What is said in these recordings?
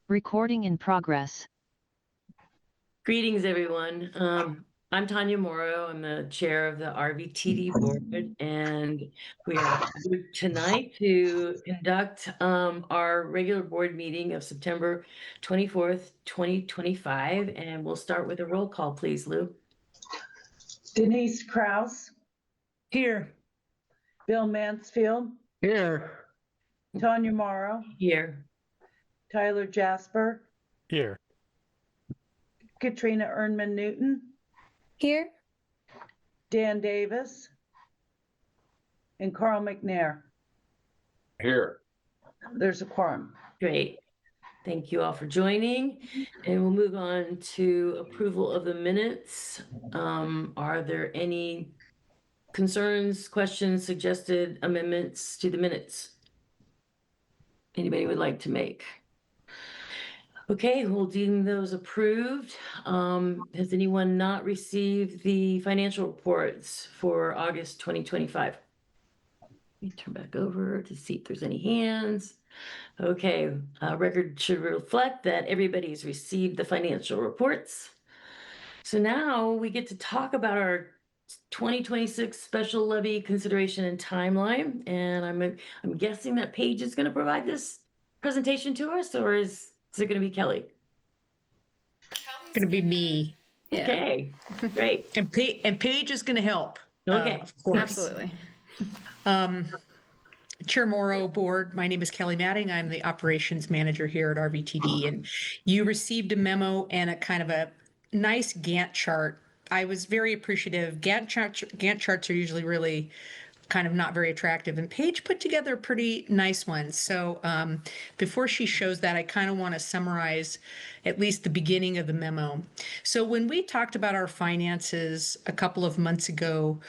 Recording in progress. Greetings, everyone. I'm Tanya Morrow. I'm the chair of the RVTD board, and we are here tonight to conduct our regular board meeting of September 24th, 2025. And we'll start with a roll call, please, Lou. Denise Kraus, Here. Bill Mansfield, Here. Tanya Morrow, Here. Tyler Jasper, Here. Katrina Ernman Newton, Here. Dan Davis, and Carl McNair. Here. There's a quorum. Great. Thank you all for joining. And we'll move on to approval of the minutes. Are there any concerns, questions, suggested amendments to the minutes anybody would like to make? Okay, we'll deem those approved. Has anyone not received the financial reports for August 2025? Let me turn back over to see if there's any hands. Okay, record should reflect that everybody's received the financial reports. So now we get to talk about our 2026 special levy consideration and timeline. And I'm guessing that Paige is going to provide this presentation to us, or is it going to be Kelly? Going to be me. Yeah. Okay, great. And Paige is going to help. Okay. Of course. Absolutely. Chair Morrow Board, my name is Kelly Matting. I'm the operations manager here at RVTD, and you received a memo and a kind of a nice Gantt chart. I was very appreciative. Gantt charts are usually really kind of not very attractive, and Paige put together a pretty nice one. So before she shows that, I kind of want to summarize at least the beginning of the memo. So when we talked about our finances a couple of months ago,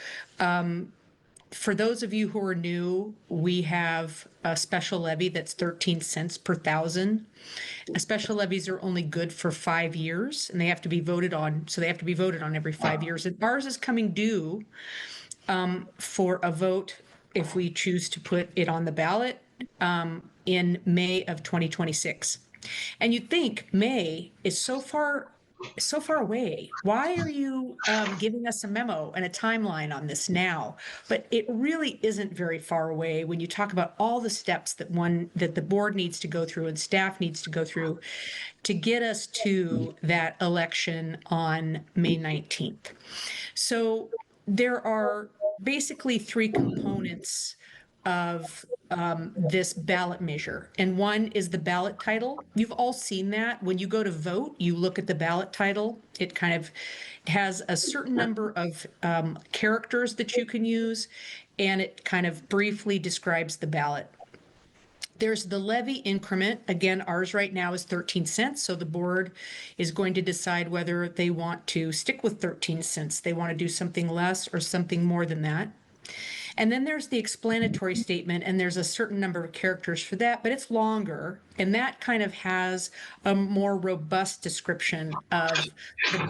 for those of you who are new, we have a special levy that's 13 cents per thousand. Special levies are only good for 5 years, and they have to be voted on. So they have to be voted on every 5 years. And ours is coming due for a vote if we choose to put it on the ballot in May of 2026. And you'd think May is so far away. Why are you giving us a memo and a timeline on this now? But it really isn't very far away when you talk about all the steps that the board needs to go through and staff needs to go through to get us to that election on May 19th. So there are basically three components of this ballot measure. And one is the ballot title. You've all seen that. When you go to vote, you look at the ballot title. It kind of has a certain number of characters that you can use, and it kind of briefly describes the ballot. There's the levy increment. Again, ours right now is 13 cents. So the board is going to decide whether they want to stick with 13 cents. They want to do something less or something more than that. And then there's the explanatory statement, and there's a certain number of characters for that, but it's longer, and that kind of has a more robust description of the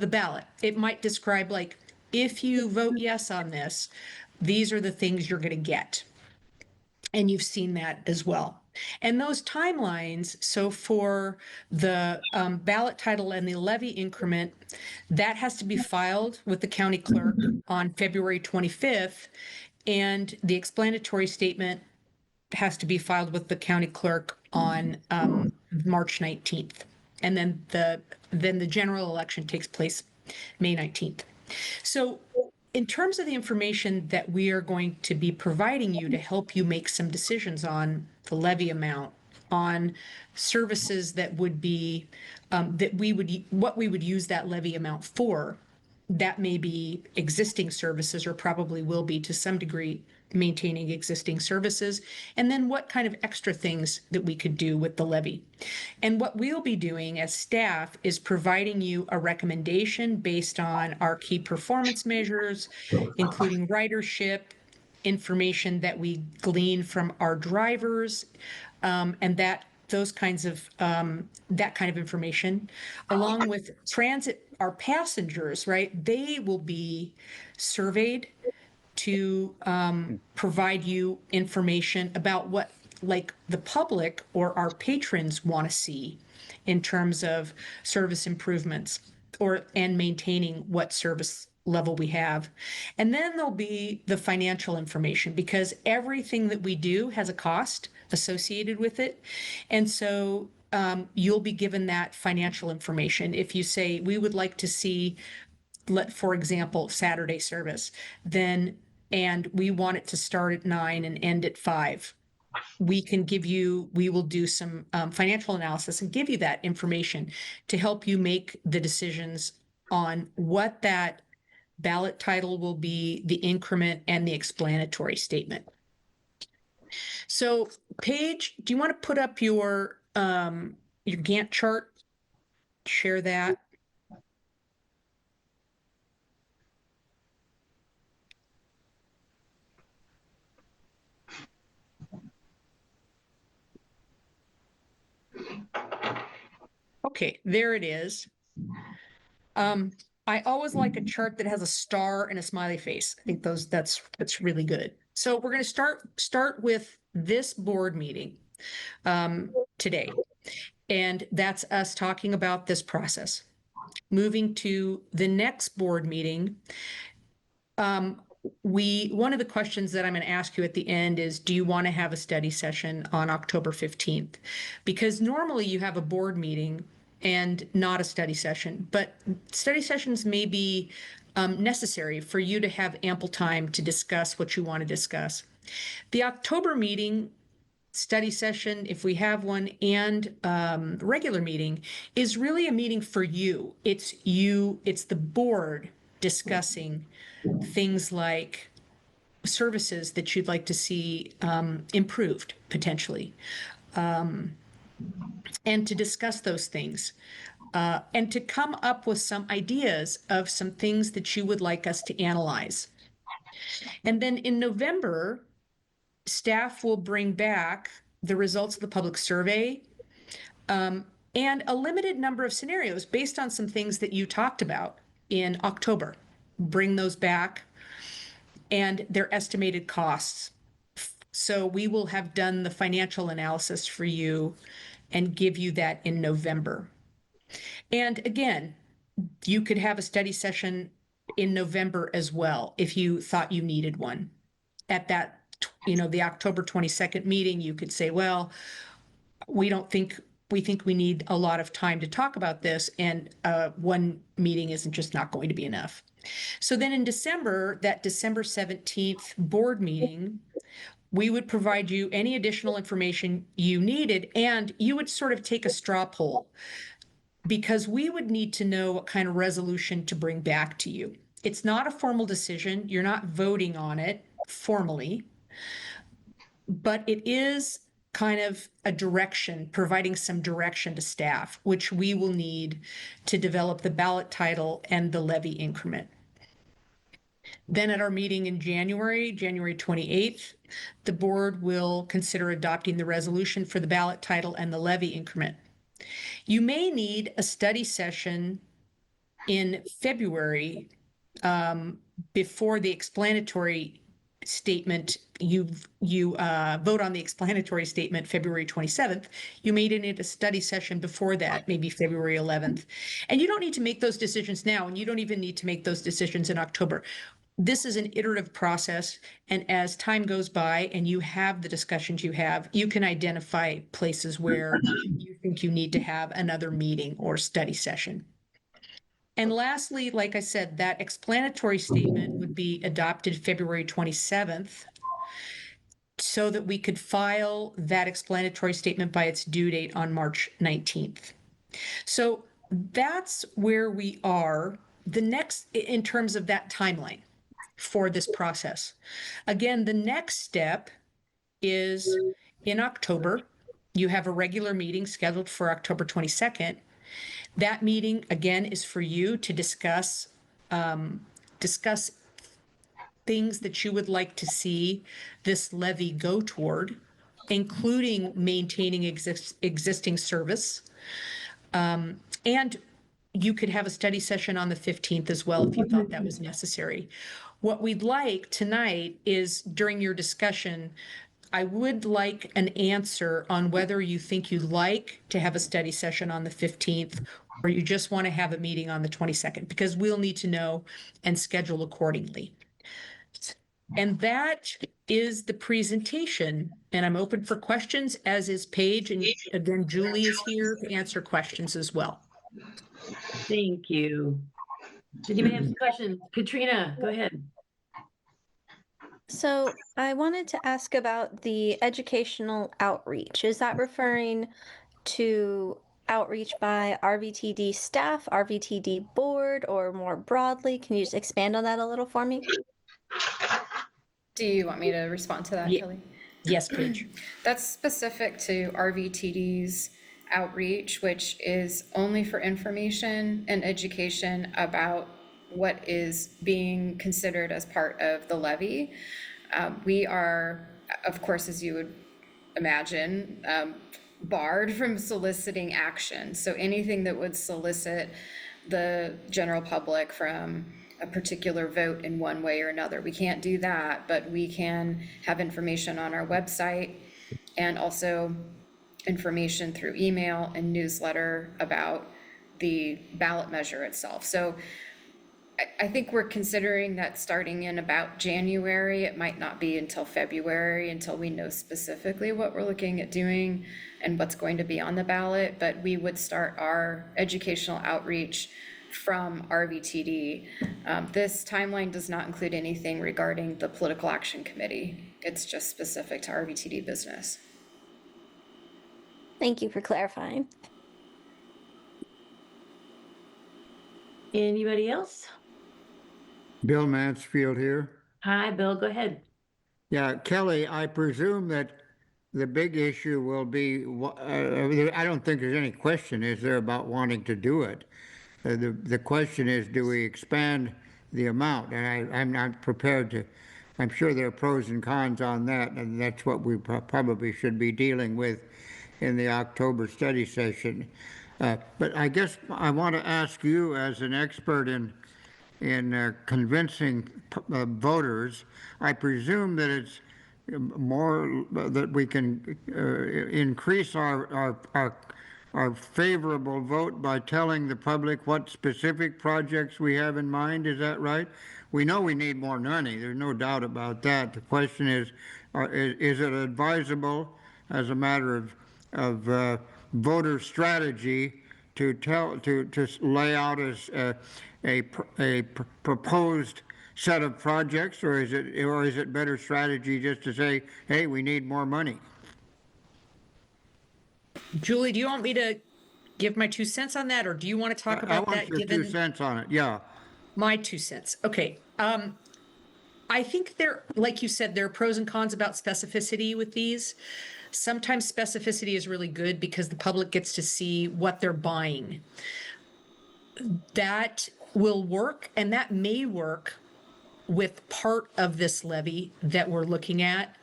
ballot. It might describe, like, if you vote yes on this, these are the things you're going to get. And you've seen that as well. And those timelines, so for the ballot title and the levy increment, that has to be filed with the county clerk on February 25th, and the explanatory statement has to be filed with the county clerk on March 19th. And then the general election takes place May 19th. So in terms of the information that we are going to be providing you to help you make some decisions on the levy amount, on services that would be, what we would use that levy amount for, that may be existing services, or probably will be to some degree maintaining existing services, and then what kind of extra things that we could do with the levy. And what we'll be doing as staff is providing you a recommendation based on our key performance measures, including ridership, information that we glean from our drivers, and that kind of information, along with transit, our passengers, right? They will be surveyed to provide you information about what like the public or our patrons want to see in terms of service improvements and maintaining what service level we have. And then there'll be the financial information, because everything that we do has a cost associated with it. And so you'll be given that financial information. If you say, we would like to see, for example, Saturday service, and we want it to start at 9 and end at 5, we will do some financial analysis and give you that information to help you make the decisions on what that ballot title will be, the increment, and the explanatory statement. So Paige, do you want to put up your Gantt chart? Share that. Okay, there it is. I always like a chart that has a star and a smiley face. I think that's really good. So we're going to start with this board meeting today, and that's us talking about this process. Moving to the next board meeting, one of the questions that I'm going to ask you at the end is, do you want to have a study session on October 15th? Because normally you have a board meeting and not a study session, but study sessions may be necessary for you to have ample time to discuss what you want to discuss. The October meeting, study session, if we have one, and regular meeting, is really a meeting for you. It's the board discussing things like services that you'd like to see improved potentially, and to discuss those things, and to come up with some ideas of some things that you would like us to analyze. And then in November, staff will bring back the results of the public survey, and a limited number of scenarios based on some things that you talked about in October. Bring those back, and their estimated costs. So we will have done the financial analysis for you and give you that in November. And again, you could have a study session in November as well if you thought you needed one. At that, the October 22nd meeting, you could say, well, we think we need a lot of time to talk about this, and one meeting isn't just not going to be enough. So then in December, that December 17th board meeting, we would provide you any additional information you needed, and you would sort of take a straw poll, because we would need to know what kind of resolution to bring back to you. It's not a formal decision. You're not voting on it formally, but it is kind of a direction, providing some direction to staff, which we will need to develop the ballot title and the levy increment. Then at our meeting in January 28th, the board will consider adopting the resolution for the ballot title and the levy increment. You may need a study session in February before the explanatory statement. You vote on the explanatory statement February 27th. You may need a study session before that, maybe February 11th. And you don't need to make those decisions now, and you don't even need to make those decisions in October. This is an iterative process, and as time goes by and you have the discussions you can identify places where you think you need to have another meeting or study session. And lastly, like I said, that explanatory statement would be adopted February 27th, so that we could file that explanatory statement by its due date on March 19th. So that's where we are in terms of that timeline for this process. Again, the next step is in October. You have a regular meeting scheduled for October 22nd. That meeting, again, is for you to discuss things that you would like to see this levy go toward, including maintaining existing service. And you could have a study session on the 15th as well if you thought that was necessary. What we'd like tonight is, during your discussion, I would like an answer on whether you think you'd like to have a study session on the 15th or you just want to have a meeting on the 22nd, because we'll need to know and schedule accordingly. And that is the presentation, and I'm open for questions, as is Paige, and again, Julie is here to answer questions as well. Thank you. Did anybody have some questions? Katrina, go ahead. So I wanted to ask about the educational outreach. Is that referring to outreach by RVTD staff, RVTD board, or more broadly? Can you just expand on that a little for me? Do you want me to respond to that, Ye- Kelly? Yes, Paige. That's specific to RVTD's outreach, which is only for information and education about what is being considered as part of the levy. We are, of course, as you would imagine, barred from soliciting action. So anything that would solicit the general public from a particular vote in one way or another, we can't do that, but we can have information on our website and also information through email and newsletter about the ballot measure itself. So I think we're considering that starting in about January. It might not be until February until we know specifically what we're looking at doing and what's going to be on the ballot, but we would start our educational outreach from RVTD. This timeline does not include anything regarding the Political Action Committee. It's just specific to RVTD business. Thank you for clarifying. Anybody else? Bill Mansfield here. Hi, Bill, go ahead. Yeah, Kelly, I presume that the big issue will be, I don't think there's any question, is there, about wanting to do it? The question is, do we expand the amount? And I'm not prepared to, I'm sure there are pros and cons on that, and that's what we probably should be dealing with in the October study session. But I guess I want to ask you, as an expert in convincing voters, I presume that it's more that we can increase our favorable vote by telling the public what specific projects we have in mind. Is that right? We know we need more money. There's no doubt about that. The question is it advisable, as a matter of voter strategy, to lay out as a proposed set of projects, or is it better strategy just to say, hey, we need more money? Julie, do you want me to give my 2 cents on that, or do you want to talk about that? I want your 2 cents on it, yeah. My 2 cents. Okay. I think like you said, there are pros and cons about specificity with these. Sometimes specificity is really good because the public gets to see what they're buying. That will work, and that may work with part of this levy that we're looking at.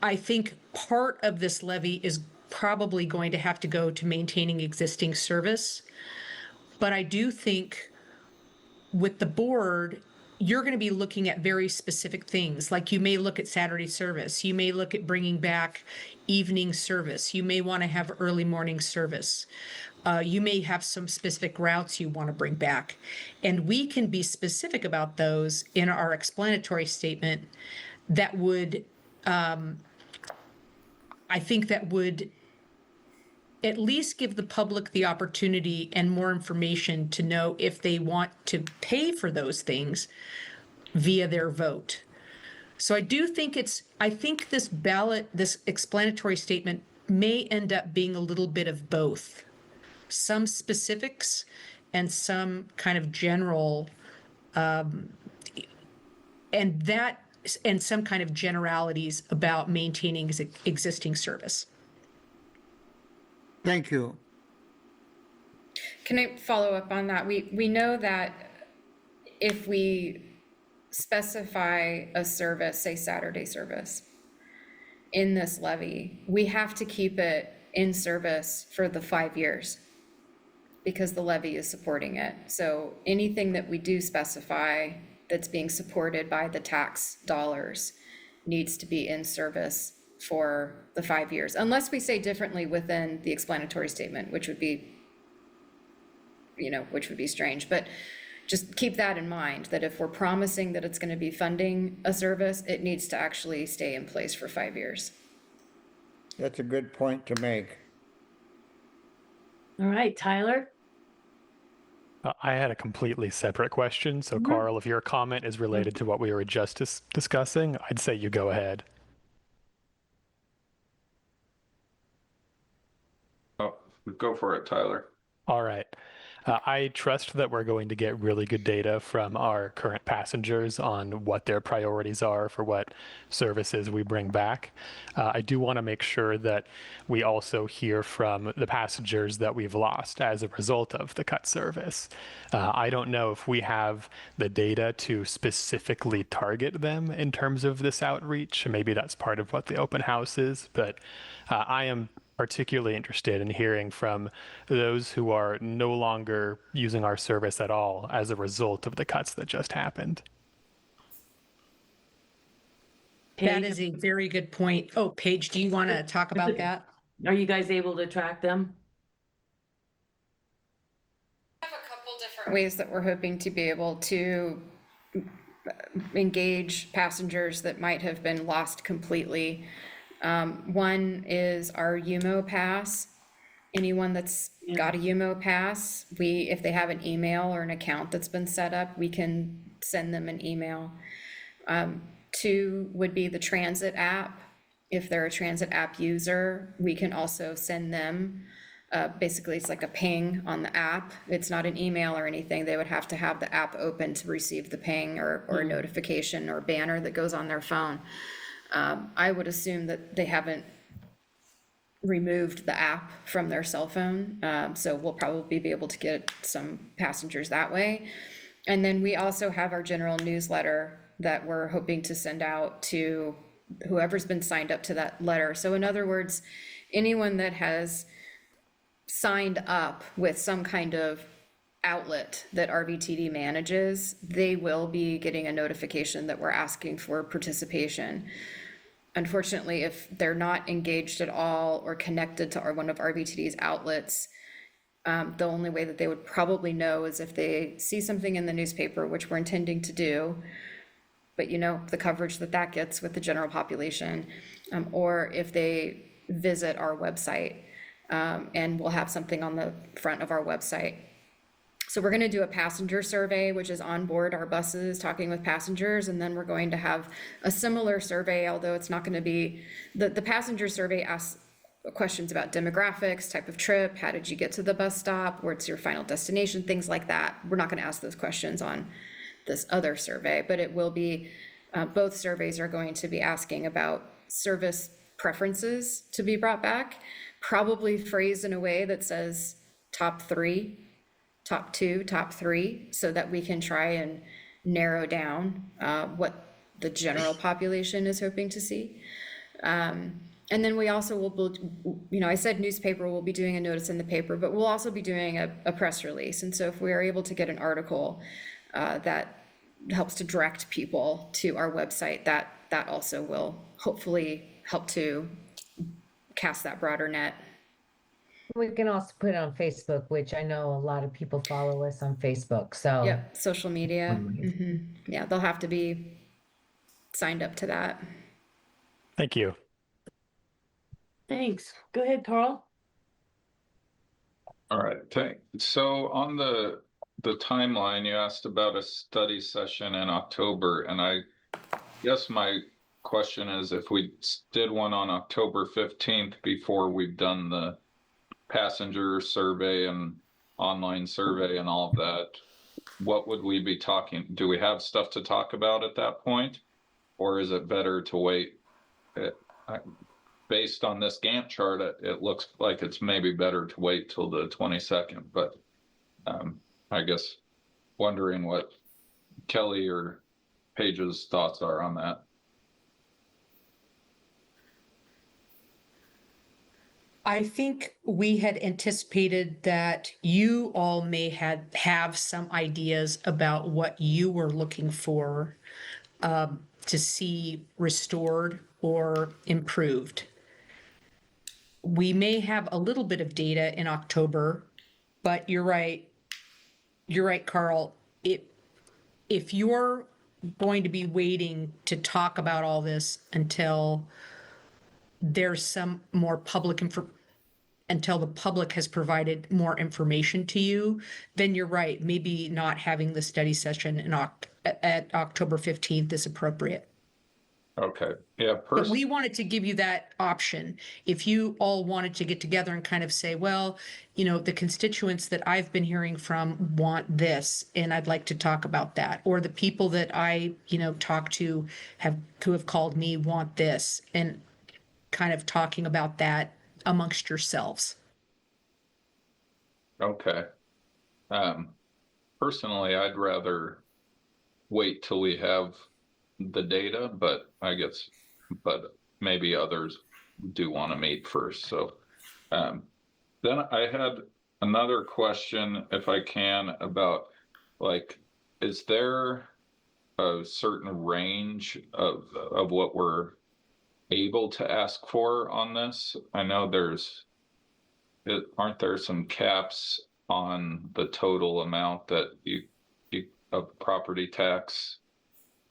I think part of this levy is probably going to have to go to maintaining existing service. But I do think with the board, you're going to be looking at very specific things. Like you may look at Saturday service. You may look at bringing back evening service. You may want to have early morning service. You may have some specific routes you want to bring back. And we can be specific about those in our explanatory statement that would, I think that would at least give the public the opportunity and more information to know if they want to pay for those things via their vote. So I do think I think this ballot, this explanatory statement may end up being a little bit of both. Some specifics and some kind of general, and some kind of generalities about maintaining existing service. Thank you. Can I follow up on that? We know that if we specify a service, say Saturday service, in this levy, we have to keep it in service for the 5 years because the levy is supporting it. So anything that we do specify that's being supported by the tax dollars needs to be in service for the 5 years, unless we say differently within the explanatory statement, which would be, which would be strange. But just keep that in mind, that if we're promising that it's going to be funding a service, it needs to actually stay in place for 5 years. That's a good point to make. All right, Tyler? I had a completely separate question. So, Carl, if your comment is related to what we were just discussing, I'd say you go ahead. Oh, go for it, Tyler. All right. I trust that we're going to get really good data from our current passengers on what their priorities are for what services we bring back. I do want to make sure that we also hear from the passengers that we've lost as a result of the cut service. I don't know if we have the data to specifically target them in terms of this outreach. Maybe that's part of what the open house is, but I am particularly interested in hearing from those who are no longer using our service at all as a result of the cuts that just happened. That is a very good point. Oh, Paige, do you want to talk about that? Are you guys able to track them? We have a couple different ways that we're hoping to be able to engage passengers that might have been lost completely. One is our UMO pass. Anyone that's got a UMO pass, if they have an email or an account that's been set up, we can send them an email. Two would be the transit app. If they're a transit app user, we can also send them, basically it's like a ping on the app. It's not an email or anything. They would have to have the app open to receive the ping or a notification or banner that goes on their phone. I would assume that they haven't removed the app from their cell phone, so we'll probably be able to get some passengers that way. And then we also have our general newsletter that we're hoping to send out to whoever's been signed up to that letter. So in other words, anyone that has signed up with some kind of outlet that RVTD manages, they will be getting a notification that we're asking for participation. Unfortunately, if they're not engaged at all or connected to one of RVTD's outlets, the only way that they would probably know is if they see something in the newspaper, which we're intending to do, but the coverage that gets with the general population, or if they visit our website, and we'll have something on the front of our website. So we're going to do a passenger survey, which is on board our buses, talking with passengers, and then we're going to have a similar survey, although it's not going to be, the passenger survey asks questions about demographics, type of trip, how did you get to the bus stop, where's your final destination, things like that. We're not going to ask those questions on this other survey, but it will be, both surveys are going to be asking about service preferences to be brought back, probably phrased in a way that says top 3, top 2, top 3, so that we can try and narrow down what the general population is hoping to see. And then we also will, I said newspaper, we'll be doing a notice in the paper, but we'll also be doing a press release. And so if we are able to get an article that helps to direct people to our website, that also will hopefully help to cast that broader net. We can also put it on Facebook, which I know a lot of people follow us on Facebook, so. Yep, social media. Yeah, they'll have to be signed up to that. Thank you. Thanks. Go ahead, Carl. All right, thanks. So on the timeline, you asked about a study session in October, and I guess my question is if we did one on October 15th before we've done the passenger survey and online survey and all of that, what would we be talking? Do we have stuff to talk about at that point? Or is it better to wait? Based on this Gantt chart, it looks like it's maybe better to wait till the 22nd, but I guess wondering what Kelly or Paige's thoughts are on that. I think we had anticipated that you all may have some ideas about what you were looking for to see restored or improved. We may have a little bit of data in October, but you're right. You're right, Carl. If you're going to be waiting to talk about all this until there's some more public until the public has provided more information to you, then you're right. Maybe not having the study session at October 15th is appropriate. Okay, yeah, But we wanted to give you that option. If you all wanted to get together and kind of say, well, the constituents that I've been hearing from want this, and I'd like to talk about that. Or the people that I, talk to who have called me want this, and kind of talking about that amongst yourselves. okay. Personally, I'd rather wait till we have the data, but maybe others do want to meet first. So then I had another question, if I can, about is there a certain range of what we're able to ask for on this? I know aren't there some caps on the total amount that you of property tax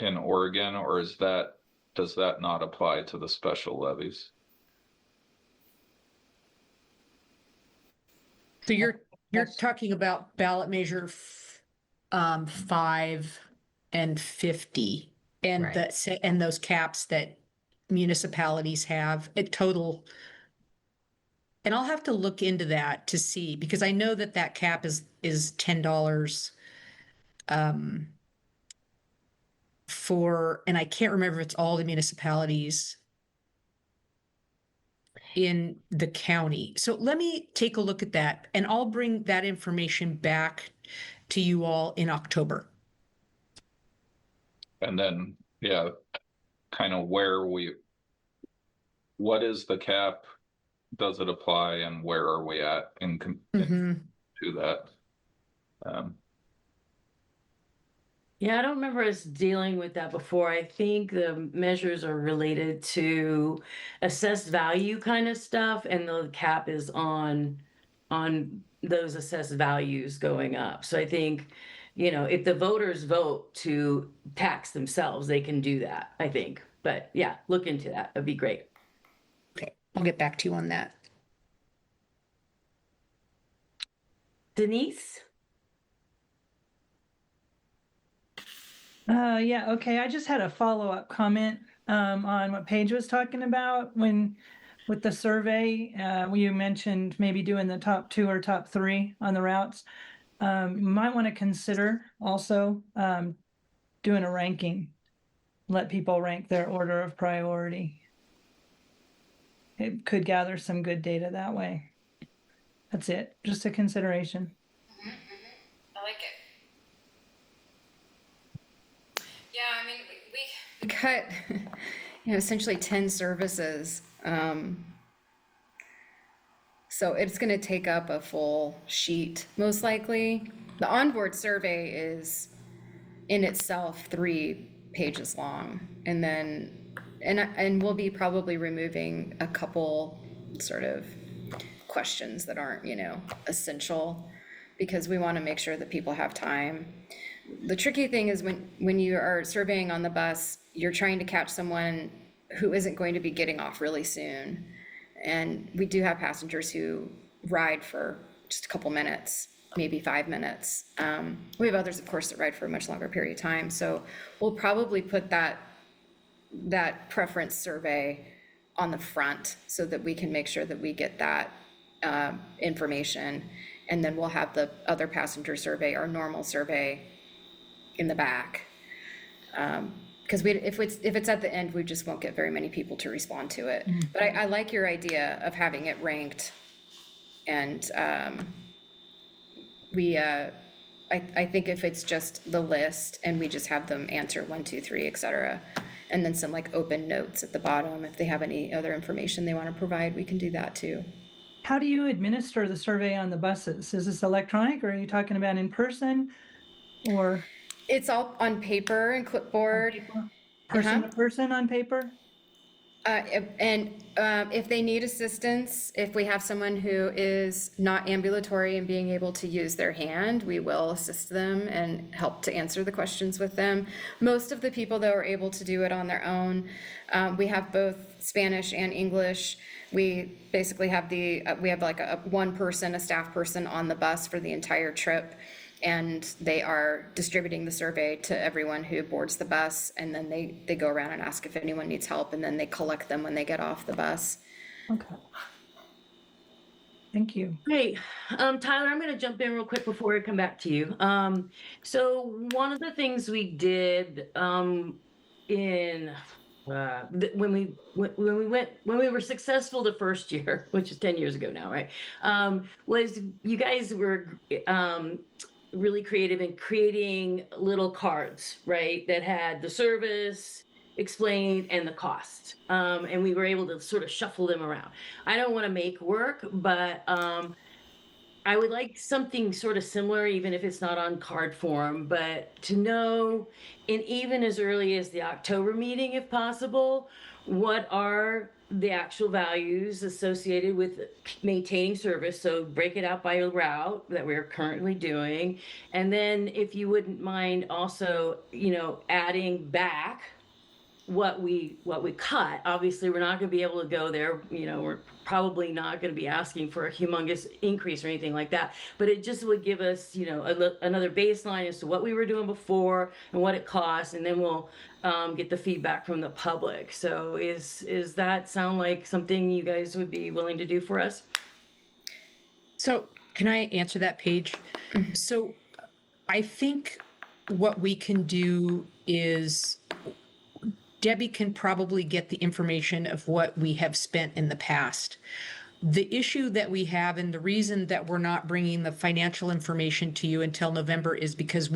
in Oregon, or does that not apply to the special levies? So you're talking about ballot measure 5 and 50, and Right. and those caps that municipalities have at total. And I'll have to look into that to see, because I know that cap is $10 and I can't remember if it's all the municipalities in the county. So let me take a look at that, and I'll bring that information back to you all in October. And then, yeah, kind of what is the cap? Does it apply, and where are we at to that? Yeah, I don't remember us dealing with that before. I think the measures are related to assessed value kind of stuff, and the cap is on those assessed values going up. So I think, if the voters vote to tax themselves, they can do that, I think. But yeah, look into that. That'd be great. Okay, I'll get back to you on that. Denise? Yeah, okay. I just had a follow-up comment on what Paige was talking about with the survey. You mentioned maybe doing the top 2 or top 3 on the routes. You might want to consider also doing a ranking. Let people rank their order of priority. It could gather some good data that way. That's it. Just a consideration. I like it. Yeah, I mean, we cut, essentially 10 services. So it's going to take up a full sheet, most likely. The onboard survey is in itself 3 pages long. And then, and we'll be probably removing a couple sort of questions that aren't, essential, because we want to make sure that people have time. The tricky thing is when you are surveying on the bus, you're trying to catch someone who isn't going to be getting off really soon. And we do have passengers who ride for just a couple minutes, maybe 5 minutes. We have others, of course, that ride for a much longer period of time. So we'll probably put that preference survey on the front so that we can make sure that we get that information. And then we'll have the other passenger survey, our normal survey, in the back. Because if it's at the end, we just won't get very many people to respond to it. But I like your idea of having it ranked. And I think if it's just the list and we just have them answer 1, 2, 3, et cetera, and then some open notes at the bottom, if they have any other information they want to provide, we can do that too. How do you administer the survey on the buses? Is this electronic, or are you talking about in person, or? It's all on paper and clipboard. person Uh-huh. to person on paper? If they need assistance, if we have someone who is not ambulatory and being able to use their hand, we will assist them and help to answer the questions with them. Most of the people that are able to do it on their own, we have both Spanish and English. We basically have we have like a one person, a staff person on the bus for the entire trip. And they are distributing the survey to everyone who boards the bus, and then they go around and ask if anyone needs help, and then they collect them when they get off the bus. Okay. Thank you. Great. Tyler, I'm going to jump in real quick before I come back to you. So one of the things we did in when we were successful the first year, which is 10 years ago now, right? Was you guys were really creative in creating little cards, right? That had the service explained and the cost. And we were able to sort of shuffle them around. I don't want to make work, but I would like something sort of similar, even if it's not on card form, but to know, and even as early as the October meeting, if possible, what are the actual values associated with maintaining service. So break it out by a route that we're currently doing. And then if you wouldn't mind also, adding back what we cut. Obviously, we're not going to be able to go there. We're probably not going to be asking for a humongous increase or anything like that. But it just would give us, another baseline as to what we were doing before and what it costs, and then we'll get the feedback from the public. So, is that sound like something you guys would be willing to do for us? So can I answer that, Paige? So I think what we can do is Debbie can probably get the information of what we have spent in the past. The issue that we have, and the reason that we're not bringing the financial information to you until November, is because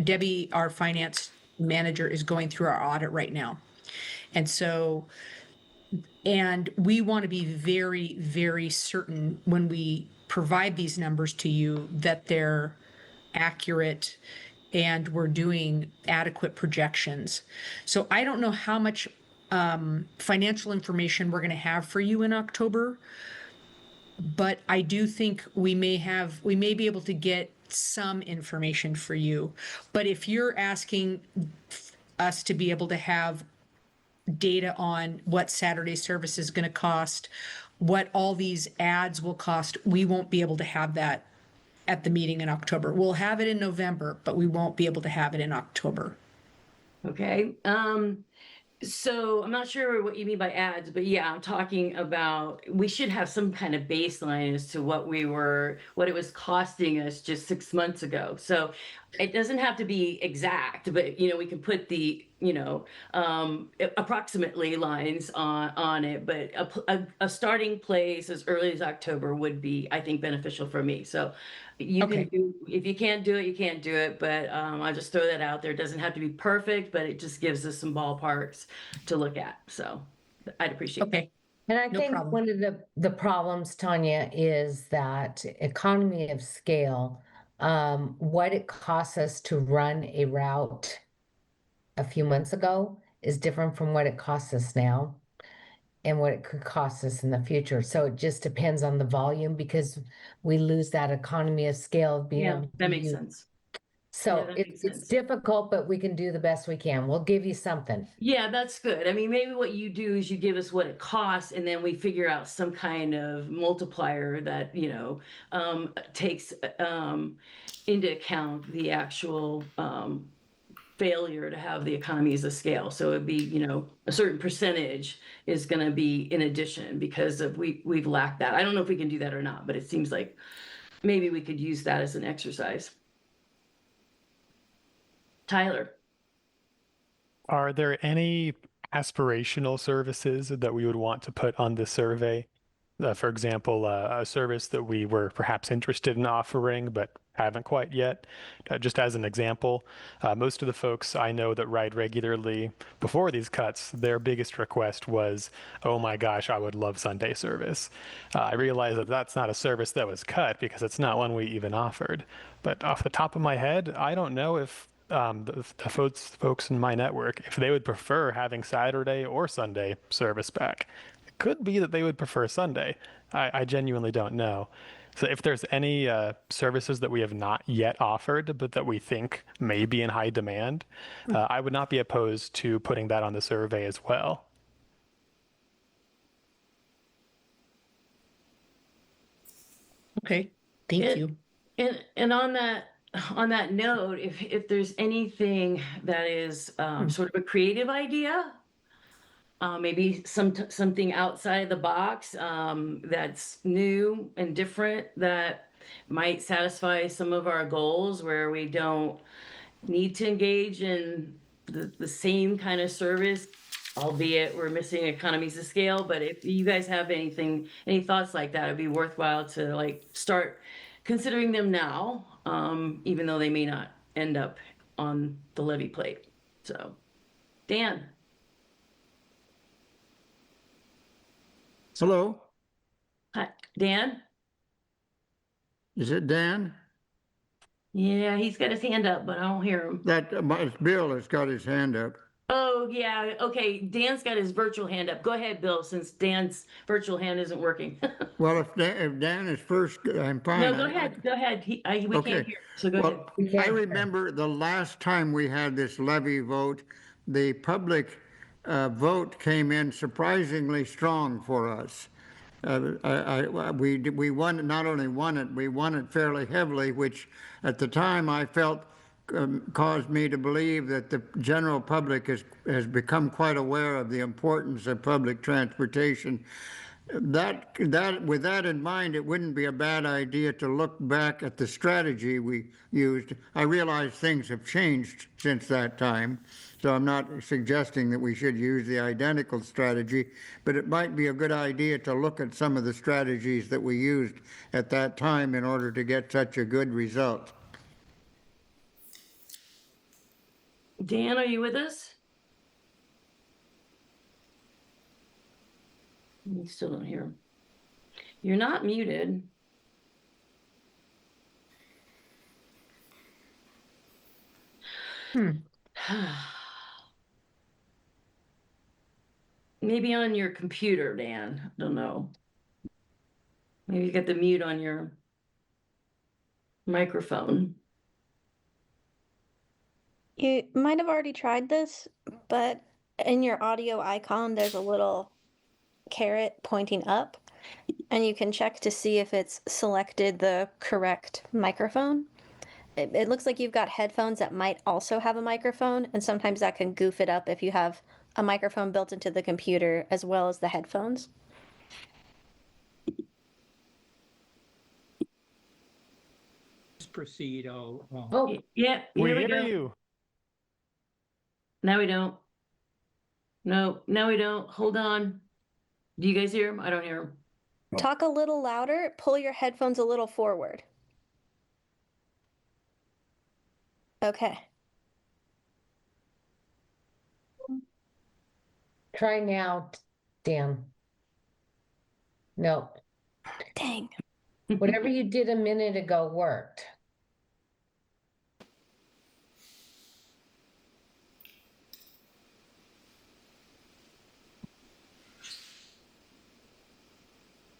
Debbie, our finance manager, is going through our audit right now. And we want to be very, very certain when we provide these numbers to you that they're accurate and we're doing adequate projections. So I don't know how much financial information we're going to have for you in October, but I do think we may be able to get some information for you. But if you're asking us to be able to have data on what Saturday service is going to cost, what all these ads will cost, we won't be able to have that at the meeting in October. We'll have it in November, but we won't be able to have it in October. Okay. So I'm not sure what you mean by ads, but yeah, I'm talking about, we should have some kind of baseline as to what it was costing us just 6 months ago. So it doesn't have to be exact, but we can put the, approximately lines on it, but a starting place as early as October would be, I think, beneficial for me. So Okay. if you can't do it, you can't do it, but I'll just throw that out there. It doesn't have to be perfect, but it just gives us some ballparks to look at. So I'd appreciate that. Okay. And I No think problem. one of the problems, Tanya, is that economy of scale, what it costs us to run a route a few months ago is different from what it costs us now and what it could cost us in the future. So it just depends on the volume, because we lose that economy of scale of being Yeah, able to that makes use. sense. So Yeah, that makes it's sense. difficult, but we can do the best we can. We'll give you something. Yeah, that's good. I mean, maybe what you do is you give us what it costs, and then we figure out some kind of multiplier that, takes into account the actual failure to have the economies of scale. So it'd be, a certain percentage is going to be in addition because we've lacked that. I don't know if we can do that or not, but it seems like maybe we could use that as an exercise. Tyler. Are there any aspirational services that we would want to put on the survey? For example, a service that we were perhaps interested in offering but haven't quite yet. Just as an example, most of the folks I know that ride regularly before these cuts, their biggest request was, oh my gosh, I would love Sunday service. I realize that that's not a service that was cut because it's not one we even offered. But off the top of my head, I don't know if the folks in my network, if they would prefer having Saturday or Sunday service back. It could be that they would prefer Sunday. I genuinely don't know. So if there's any services that we have not yet offered, but that we think may be in high demand, I would not be opposed to putting that on the survey as well. Okay, thank you. And on that note, if there's anything that is sort of a creative idea, maybe something outside the box that's new and different that might satisfy some of our goals where we don't need to engage in the same kind of service, albeit we're missing economies of scale. But if you guys have any thoughts like that, it'd be worthwhile to like start considering them now, even though they may not end up on the levy plate. So, Dan. Hello, Hi, Dan? is it Dan? Yeah, he's got his hand up, but I don't hear him. It's Bill has got his hand up. Oh, yeah. Okay. Dan's got his virtual hand up. Go ahead, Bill, since Dan's virtual hand isn't working. Well, if Dan is first, I'm fine. No, go ahead. Go ahead. We Okay. can't hear. So go ahead. Well, I remember the last time we had this levy vote, the public vote came in surprisingly strong for us. We won, not only won it, we won it fairly heavily, which at the time I felt caused me to believe that the general public has become quite aware of the importance of public transportation. With that in mind, it wouldn't be a bad idea to look back at the strategy we used. I realize things have changed since that time, so I'm not suggesting that we should use the identical strategy, but it might be a good idea to look at some of the strategies that we used at that time in order to get such a good result. Dan, are you with us? You still don't hear him. You're not muted. Maybe on your computer, Dan. I don't know. Maybe you got the mute on your microphone. You might have already tried this, but in your audio icon, there's a little caret pointing up, and you can check to see if it's selected the correct microphone. It looks like you've got headphones that might also have a microphone, and sometimes that can goof it up if you have a microphone built into the computer as well as the headphones. Just proceed. Oh, yeah, We here we hear go. you. Now we don't. No, now we don't. Hold on. Do you guys hear him? I don't hear him. Talk a little louder, pull your headphones a little forward. Okay. Try now, Dan. No, Dang. whatever you did a minute ago worked.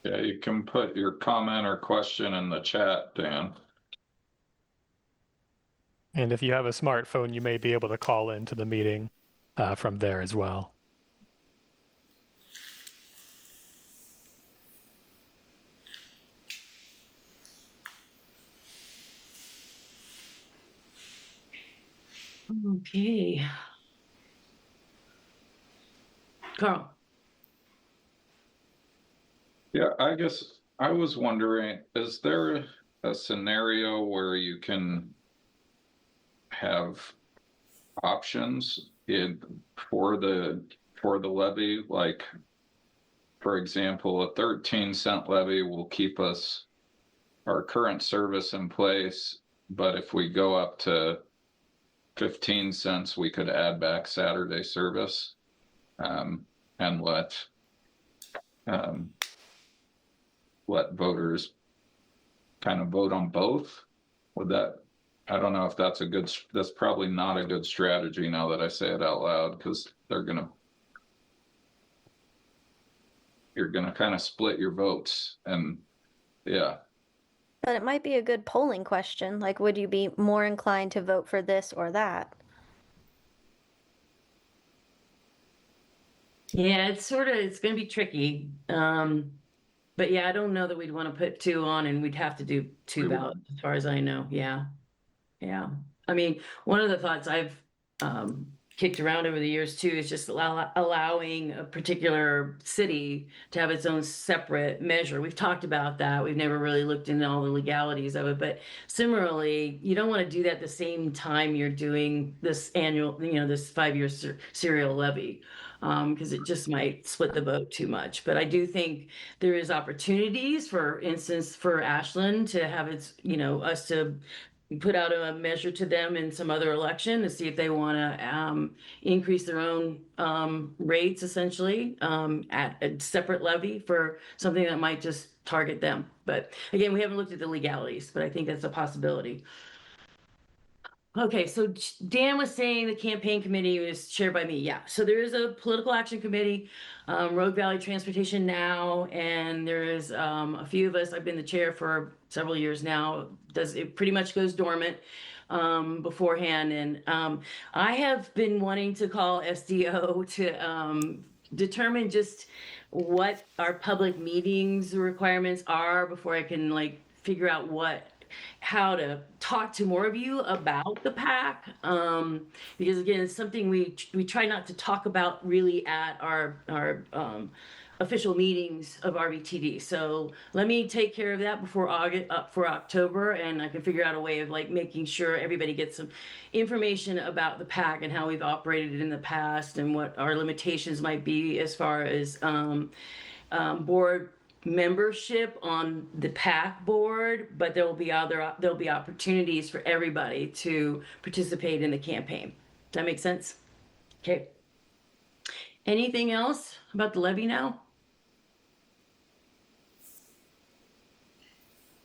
Yeah, you can put your comment or question in the chat, Dan. And if you have a smartphone, you may be able to call into the meeting from there as well. Okay. Carl. Yeah, I guess I was wondering, is there a scenario where you can have options for the levy? Like, for example, a 13-cent levy will keep our current service in place, but if we go up to 15 cents, we could add back Saturday service and let voters kind of vote on both. Would that I don't know if that's that's probably not a good strategy now that I say it out loud, because you're gonna kind of split your votes, and yeah. But it might be a good polling question, like would you be more inclined to vote for this or that? Yeah, it's going to be tricky. But yeah, I don't know that we'd want to put two on, and we'd have to do two ballots as far as I know. Yeah. Yeah. I mean, one of the thoughts I've kicked around over the years too is just allowing a particular city to have its own separate measure. We've talked about that. We've never really looked into all the legalities of it, but similarly, you don't want to do that at the same time you're doing this annual, this 5-year serial levy, because it just might split the vote too much. But I do think there is opportunities, for instance, for Ashland to have its, us to put out a measure to them in some other election to see if they want to increase their own rates, essentially, at a separate levy for something that might just target them. But again, we haven't looked at the legalities, but I think that's a possibility. Okay, so Dan was saying the campaign committee is chaired by me. Yeah, so there is a political action committee, Rogue Valley Transportation Now, and there is a few of us. I've been the chair for several years now. It pretty much goes dormant beforehand, and I have been wanting to call SDO to determine just what our public meetings requirements are before I can figure out how to talk to more of you about the PAC, because again, it's something we try not to talk about really at our official meetings of RVTD. So let me take care of that before October, and I can figure out a way of making sure everybody gets some information about the PAC and how we've operated in the past and what our limitations might be as far as board membership on the PAC board, but there'll be opportunities for everybody to participate in the campaign. Does that make sense? Okay. Anything else about the levy now?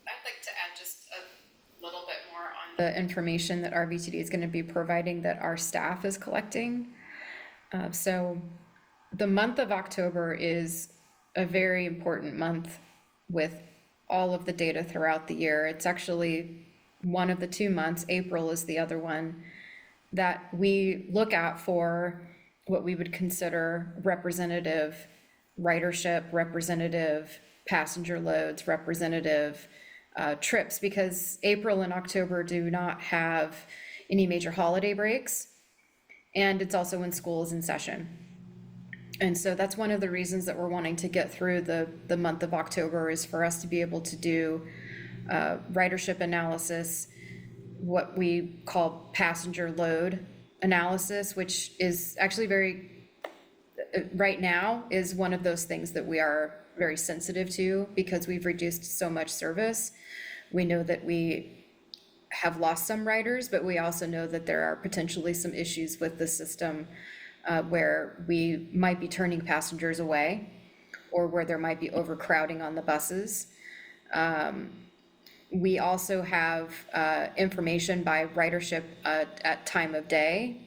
I'd like to add just a little bit more on the information that RVTD is going to be providing that our staff is collecting. So the month of October is a very important month with all of the data throughout the year. It's actually one of the 2 months, April is the other one, that we look at for what we would consider representative ridership, representative passenger loads, representative trips, because April and October do not have any major holiday breaks, and it's also when school is in session. And so that's one of the reasons that we're wanting to get through the month of October, is for us to be able to do ridership analysis, what we call passenger load analysis, which is actually right now is one of those things that we are very sensitive to because we've reduced so much service. We know that we have lost some riders, but we also know that there are potentially some issues with the system where we might be turning passengers away, or where there might be overcrowding on the buses. We also have information by ridership at time of day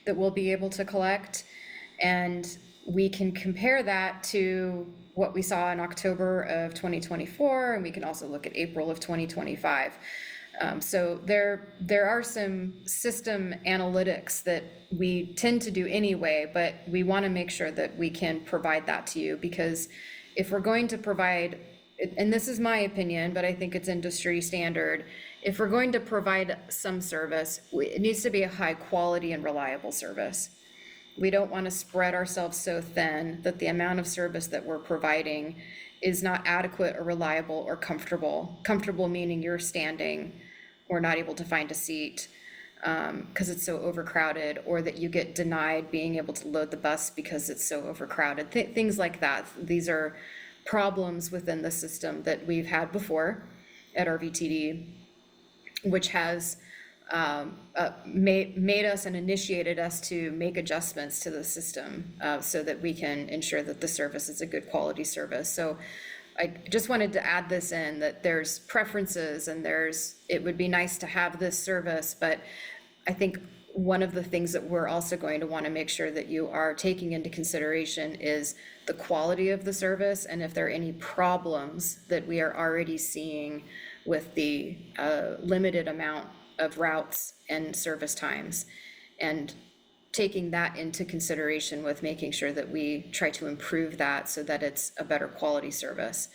that we'll be able to collect. And we can compare that to what we saw in October of 2024, and we can also look at April of 2025. So there are some system analytics that we tend to do anyway, but we want to make sure that we can provide that to you, because if we're going to provide, and this is my opinion, but I think it's industry standard, if we're going to provide some service, it needs to be a high quality and reliable service. We don't want to spread ourselves so thin that the amount of service that we're providing is not adequate or reliable or comfortable. Comfortable meaning you're standing or not able to find a seat because it's so overcrowded, or that you get denied being able to load the bus because it's so overcrowded. Things like that. These are problems within the system that we've had before at RVTD, which has made us and initiated us to make adjustments to the system so that we can ensure that the service is a good quality service. So I just wanted to add this in, that there's preferences and it would be nice to have this service, but I think one of the things that we're also going to want to make sure that you are taking into consideration is the quality of the service, and if there are any problems that we are already seeing with the limited amount of routes and service times, and taking that into consideration with making sure that we try to improve that so that it's a better quality service.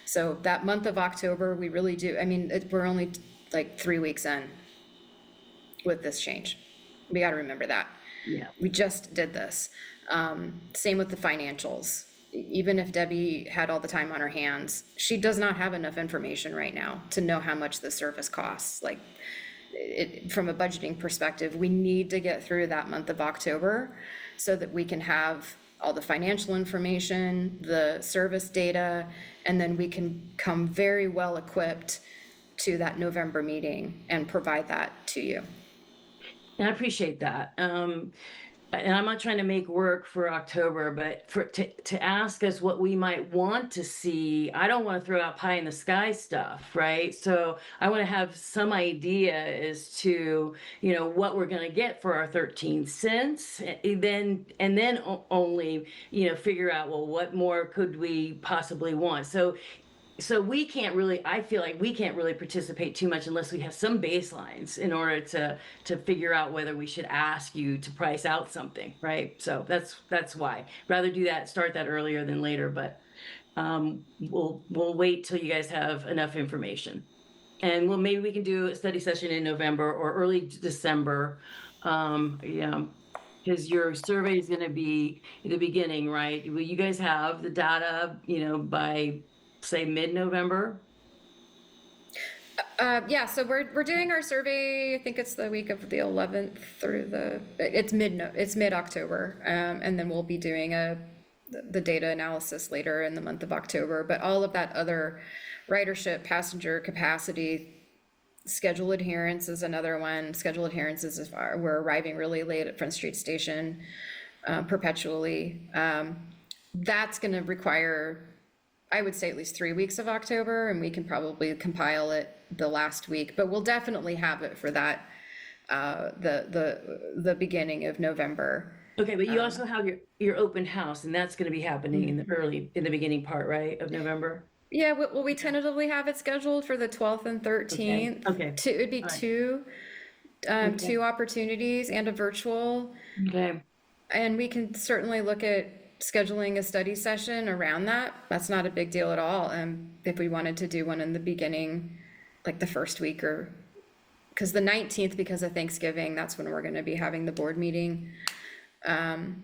So that month of October, we really do, I mean, we're only like 3 weeks in with this change. We got to remember that. Yeah. We just did this. Same with the financials. Even if Debbie had all the time on her hands, she does not have enough information right now to know how much the service costs. Like, from a budgeting perspective, we need to get through that month of October so that we can have all the financial information, the service data, and then we can come very well equipped to that November meeting and provide that to you. And I appreciate that. And I'm not trying to make work for October, but to ask us what we might want to see, I don't want to throw out pie in the sky stuff, right? So I want to have some idea as to, what we're going to get for our 13 cents, and then only, figure out, well, what more could we possibly want? So we can't really, I feel like we can't really participate too much unless we have some baselines in order to figure out whether we should ask you to price out something, right? So that's why. Rather do that, start that earlier than later, but we'll wait till you guys have enough information. And maybe we can do a study session in November or early December. Because your survey is going to be in the beginning, right? Will you guys have the data, by say mid-November? Yeah, so we're doing our survey, I think it's the week of the 11th through it's mid-October. And then we'll be doing the data analysis later in the month of October. But all of that other ridership, passenger capacity, schedule adherence is another one. Schedule adherence is if we're arriving really late at Front Street Station perpetually. That's going to require, I would say, at least 3 weeks of October, and we can probably compile it the last week, but we'll definitely have it for that, the beginning of November. Okay, but you also have your open house, and that's going to be happening in the beginning part, right, of November? Yeah, well, we tentatively have it scheduled for the 12th and 13th. Okay. It would be two opportunities and a virtual. Okay. And we can certainly look at scheduling a study session around that. That's not a big deal at all. If we wanted to do one in the beginning, like the first week, or because the 19th, because of Thanksgiving, that's when we're going to be having the board meeting,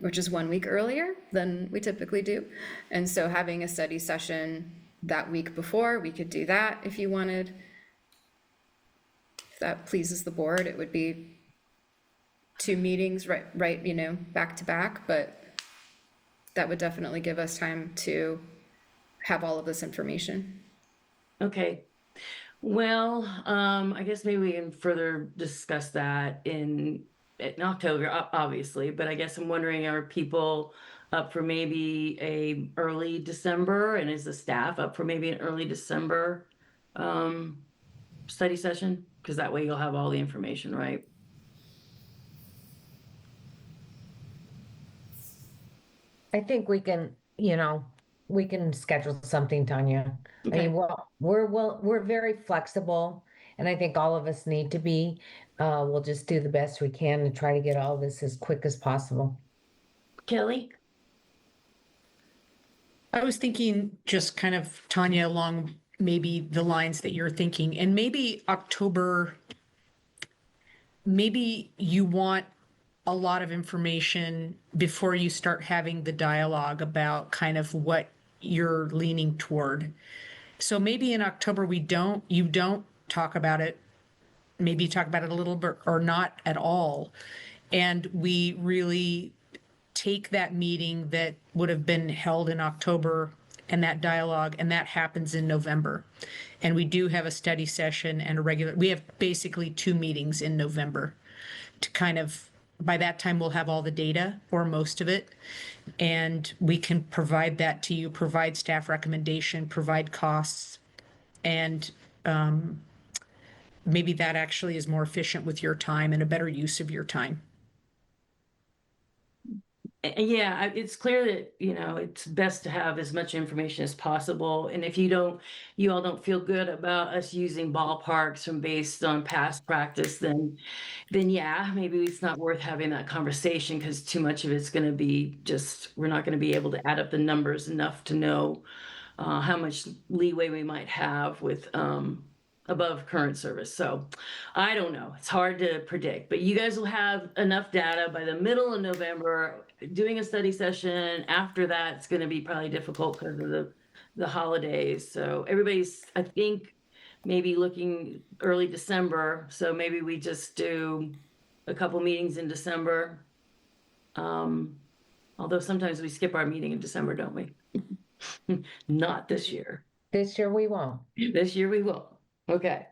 which is 1 week earlier than we typically do. And so having a study session that week before, we could do that if you wanted. If that pleases the board, it would be 2 meetings, right, back to back, but that would definitely give us time to have all of this information. Okay. Well, I guess maybe we can further discuss that in October, obviously, but I guess I'm wondering, are people up for maybe a early December, and is the staff up for maybe an early December study session? Because that way you'll have all the information, right? I think we can, we can schedule something, Tanya. Okay. I mean, we're very flexible, and I think all of us need to be. We'll just do the best we can to try to get all this as quick as possible. Kelly? I was thinking just kind of, Tanya, along maybe the lines that you're thinking, and maybe October, maybe you want a lot of information before you start having the dialogue about kind of what you're leaning toward. So maybe in October you don't talk about it. Maybe you talk about it a little bit or not at all. And we really take that meeting that would have been held in October and that dialogue, and that happens in November. And we do have a study session and we have basically 2 meetings in November to kind of by that time, we'll have all the data or most of it. And we can provide that to you, provide staff recommendation, provide costs. And maybe that actually is more efficient with your time and a better use of your time. Yeah, it's clear that, it's best to have as much information as possible. And if you all don't feel good about us using ballparks from based on past practice, then yeah, maybe it's not worth having that conversation, because too much of it's going to be we're not going to be able to add up the numbers enough to know how much leeway we might have with above current service. So I don't know. It's hard to predict, but you guys will have enough data by the middle of November. Doing a study session after that, it's going to be probably difficult because of the holidays. So everybody's, I think, maybe looking early December. So maybe we just do a couple meetings in December. Although sometimes we skip our meeting in December, don't we? Not this year. This year we won't. This year we will. Okay.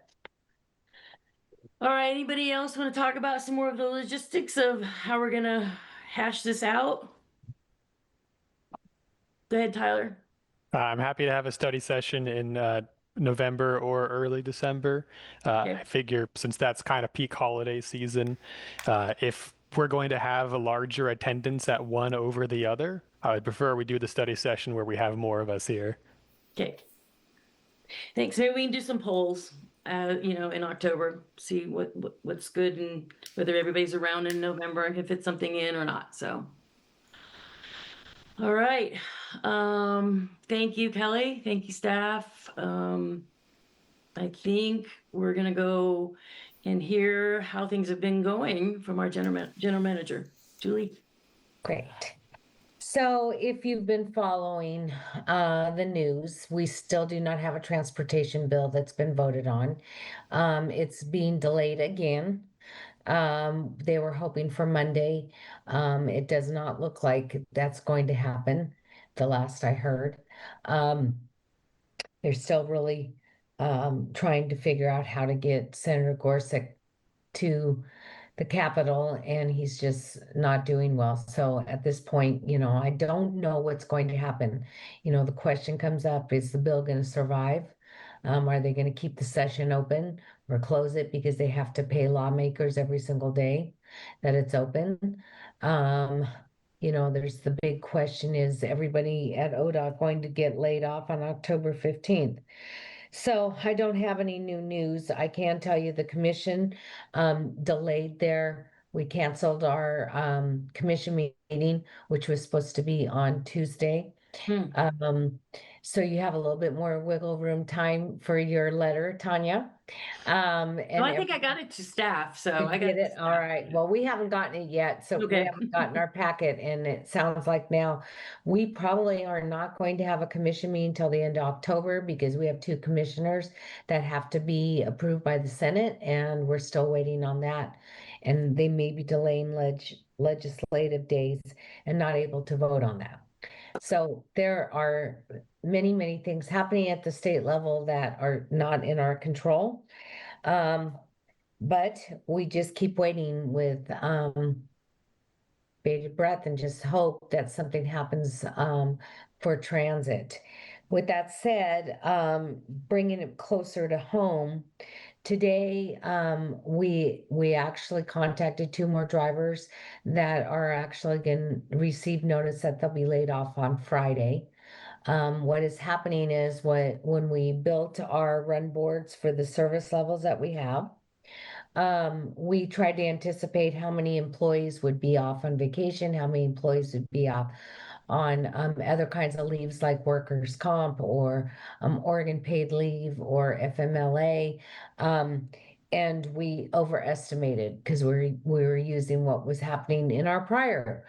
All right, anybody else want to talk about some more of the logistics of how we're gonna hash this out? Go ahead, Tyler. I'm happy to have a study session in November or early December. Okay. I figure since that's kind of peak holiday season, if we're going to have a larger attendance at one over the other, I would prefer we do the study session where we have more of us here. Okay. Thanks. Maybe we can do some polls, in October, see what's good and whether everybody's around in November and can fit something in or not. So, all right. Thank you, Kelly. Thank you, staff. I think we're gonna go and hear how things have been going from our general manager, Julie. Great. So if you've been following the news, we still do not have a transportation bill that's been voted on. It's being delayed again. They were hoping for Monday. It does not look like that's going to happen, the last I heard. They're still really trying to figure out how to get Senator Gorsuch to the Capitol, and he's just not doing well. So at this point, I don't know what's going to happen. The question comes up, is the bill going to survive? Are they going to keep the session open or close it because they have to pay lawmakers every single day that it's open? There's the big question, is everybody at ODOT going to get laid off on October 15th? So I don't have any new news. I can tell you the commission delayed we canceled our commission meeting, which was supposed to be on Tuesday. So you have a little bit more wiggle room time for your letter, Tanya. And I think I got it to staff, so I got it. All right. Well, we haven't gotten it yet, so we haven't gotten our packet, and it sounds like now we probably are not going to have a commission meeting until the end of October, because we have 2 commissioners that have to be approved by the Senate, and we're still waiting on that. And they may be delaying legislative days and not able to vote on that. So there are many, many things happening at the state level that are not in our control. But we just keep waiting with bated breath and just hope that something happens for transit. With that said, bringing it closer to home, today we actually contacted 2 more drivers that are actually going to receive notice that they'll be laid off on Friday. What is happening is when we built our run boards for the service levels that we have, we tried to anticipate how many employees would be off on vacation, how many employees would be off on other kinds of leaves like workers' comp or Oregon paid leave or FMLA. And we overestimated because we were using what was happening in our prior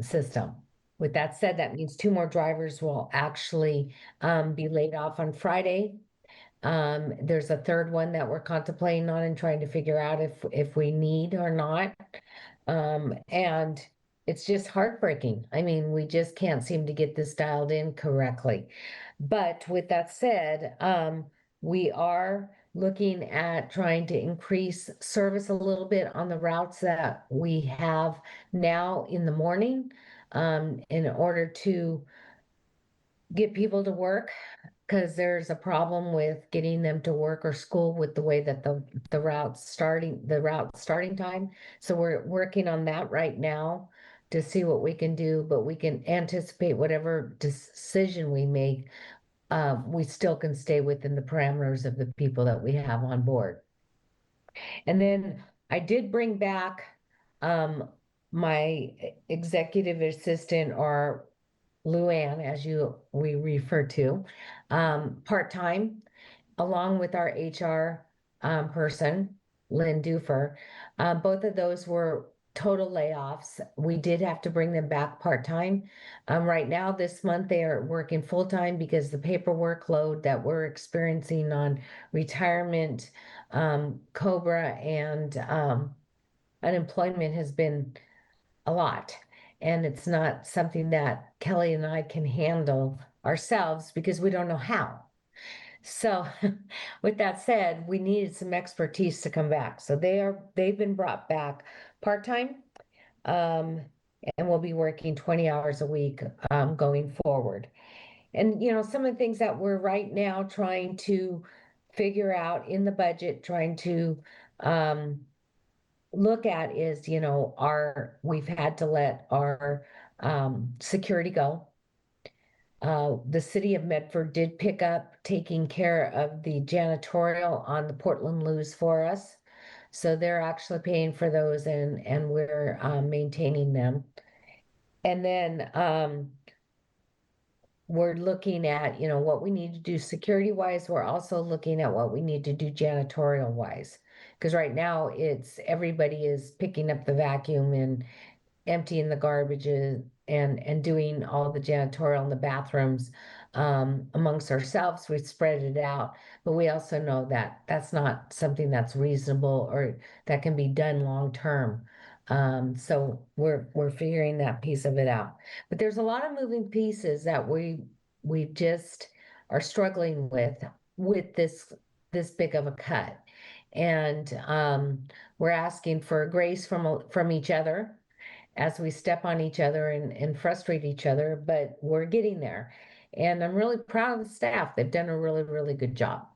system. With that said, that means 2 more drivers will actually be laid off on Friday. There's a 3rd one that we're contemplating on and trying to figure out if we need or not. And it's just heartbreaking. I mean, we just can't seem to get this dialed in correctly. But with that said, we are looking at trying to increase service a little bit on the routes that we have now in the morning, in order to get people to work, because there's a problem with getting them to work or school with the way that the route starting time. So we're working on that right now to see what we can do, but we can anticipate whatever decision we make. We still can stay within the parameters of the people that we have on board. And then I did bring back my executive assistant, or Luann, as we refer to, part-time, along with our HR person, Lynn Dufer. Both of those were total layoffs. We did have to bring them back part-time. Right now, this month, they are working full-time because the paperwork load that we're experiencing on retirement, COBRA, and unemployment has been a lot. And it's not something that Kelly and I can handle ourselves because we don't know how. So with that said, we needed some expertise to come back. So they've been brought back part-time, and we'll be working 20 hours a week, going forward. And, some of the things that we're right now trying to figure out in the budget, trying to, look at is, we've had to let our, security go. The city of Medford did pick up taking care of the janitorial on the Portland Loos for us. So they're actually paying for those, and we're maintaining them. And then we're looking at, what we need to do security wise. We're also looking at what we need to do janitorial wise. Because right now everybody is picking up the vacuum and emptying the garbages and doing all the janitorial in the bathrooms, amongst ourselves. We spread it out, but we also know that that's not something that's reasonable or that can be done long term. So we're figuring that piece of it out. But there's a lot of moving pieces that we just are struggling with this big of a cut. And we're asking for grace from each other as we step on each other and frustrate each other, but we're getting there. And I'm really proud of the staff. They've done a really, really good job.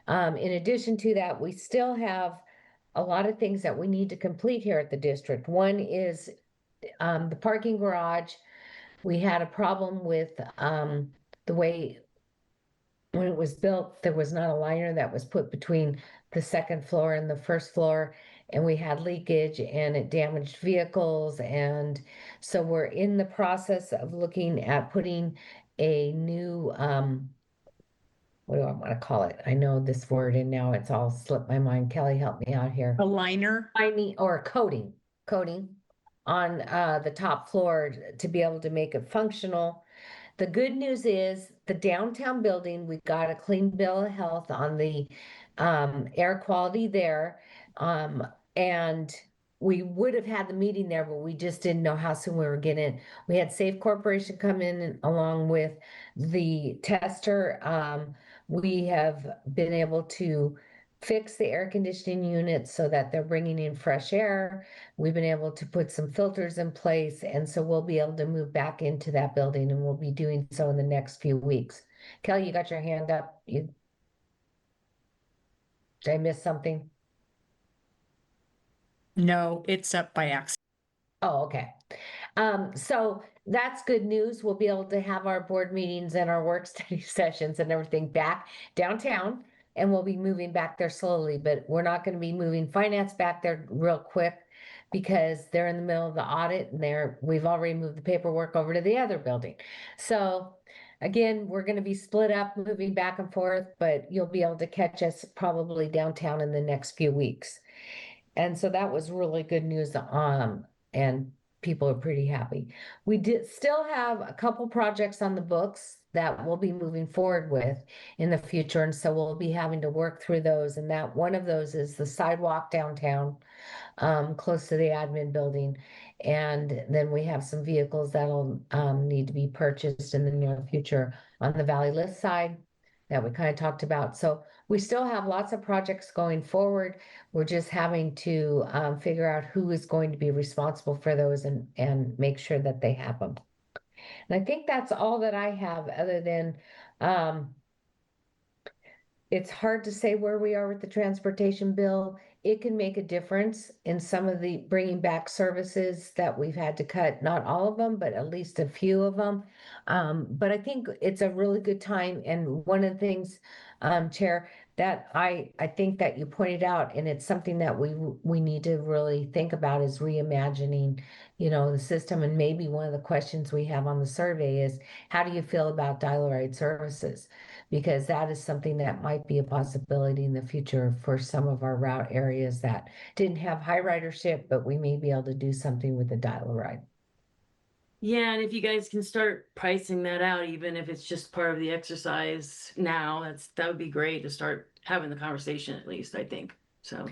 In addition to that, we still have a lot of things that we need to complete here at the district. One is the parking garage. We had a problem with the way when it was built, there was not a liner that was put between the second floor and the first floor, and we had leakage and it damaged vehicles. And so we're in the process of looking at putting a new, what do I want to call it? I know this word and now it's all slipped my mind. Kelly, help me out here. A liner. Or coating on the top floor to be able to make it functional. The good news is the downtown building, we got a clean bill of health on the air quality there. And we would have had the meeting there, but we just didn't know how soon we were getting. We had Safe Corporation come in along with the tester. We have been able to fix the air conditioning units so that they're bringing in fresh air. We've been able to put some filters in place, and so we'll be able to move back into that building, and we'll be doing so in the next few weeks. Kelly, you got your hand up. Did I miss something? No, it's up by accident. Oh, okay. So that's good news. We'll be able to have our board meetings and our work study sessions and everything back downtown, and we'll be moving back there slowly, but we're not going to be moving finance back there real quick because they're in the middle of the audit and we've already moved the paperwork over to the other building. So again, we're going to be split up, moving back and forth, but you'll be able to catch us probably downtown in the next few weeks. And so that was really good news, and people are pretty happy. We did still have a couple projects on the books that we'll be moving forward with in the future, and so we'll be having to work through those. And that one of those is the sidewalk downtown, close to the admin building. And then we have some vehicles that'll need to be purchased in the near future on the Valley List side. that we kind of talked about. So we still have lots of projects going forward. We're just having to figure out who is going to be responsible for those and make sure that they have them. And I think that's all that I have, other than it's hard to say where we are with the transportation bill. It can make a difference in some of the bringing back services that we've had to cut, not all of them, but at least a few of them. But I think it's a really good time. And one of the things, Chair, that I think that you pointed out, and it's something that we need to really think about, is reimagining, the system. And maybe one of the questions we have on the survey is, how do you feel about dial-a-ride services? Because that is something that might be a possibility in the future for some of our route areas that didn't have high ridership, but we may be able to do something with the dial-a-ride. Yeah, and if you guys can start pricing that out, even if it's just part of the exercise now, that would be great to start having the conversation, at least, I think. So.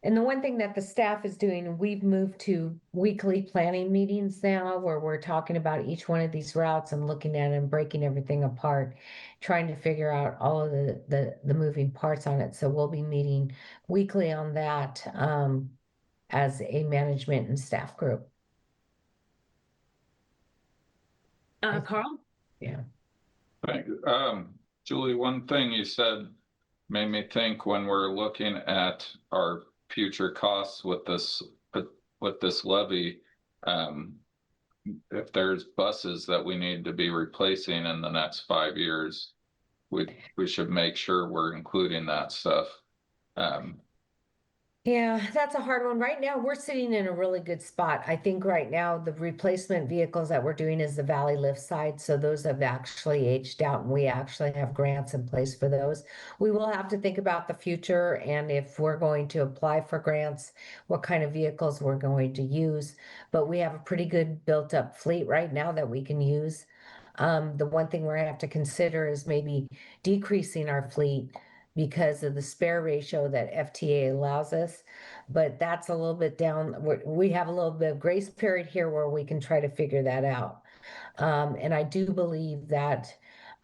And the one thing that the staff is doing, we've moved to weekly planning meetings now, where we're talking about each one of these routes and looking at it and breaking everything apart, trying to figure out all of the moving parts on it. So we'll be meeting weekly on that as a management and staff group. Carl? Yeah. Thank you. Julie, one thing you said made me think, when we're looking at our future costs with this levy, if there's buses that we need to be replacing in the next 5 years, we should make sure we're including that stuff. Yeah, that's a hard one. Right now, we're sitting in a really good spot. I think right now the replacement vehicles that we're doing is the Valley Lift side. So those have actually aged out, and we actually have grants in place for those. We will have to think about the future, and if we're going to apply for grants, what kind of vehicles we're going to use. But we have a pretty good built up fleet right now that we can use. The one thing we're gonna have to consider is maybe decreasing our fleet because of the spare ratio that FTA allows us. But that's a little bit down. We have a little bit of grace period here where we can try to figure that out. And I do believe that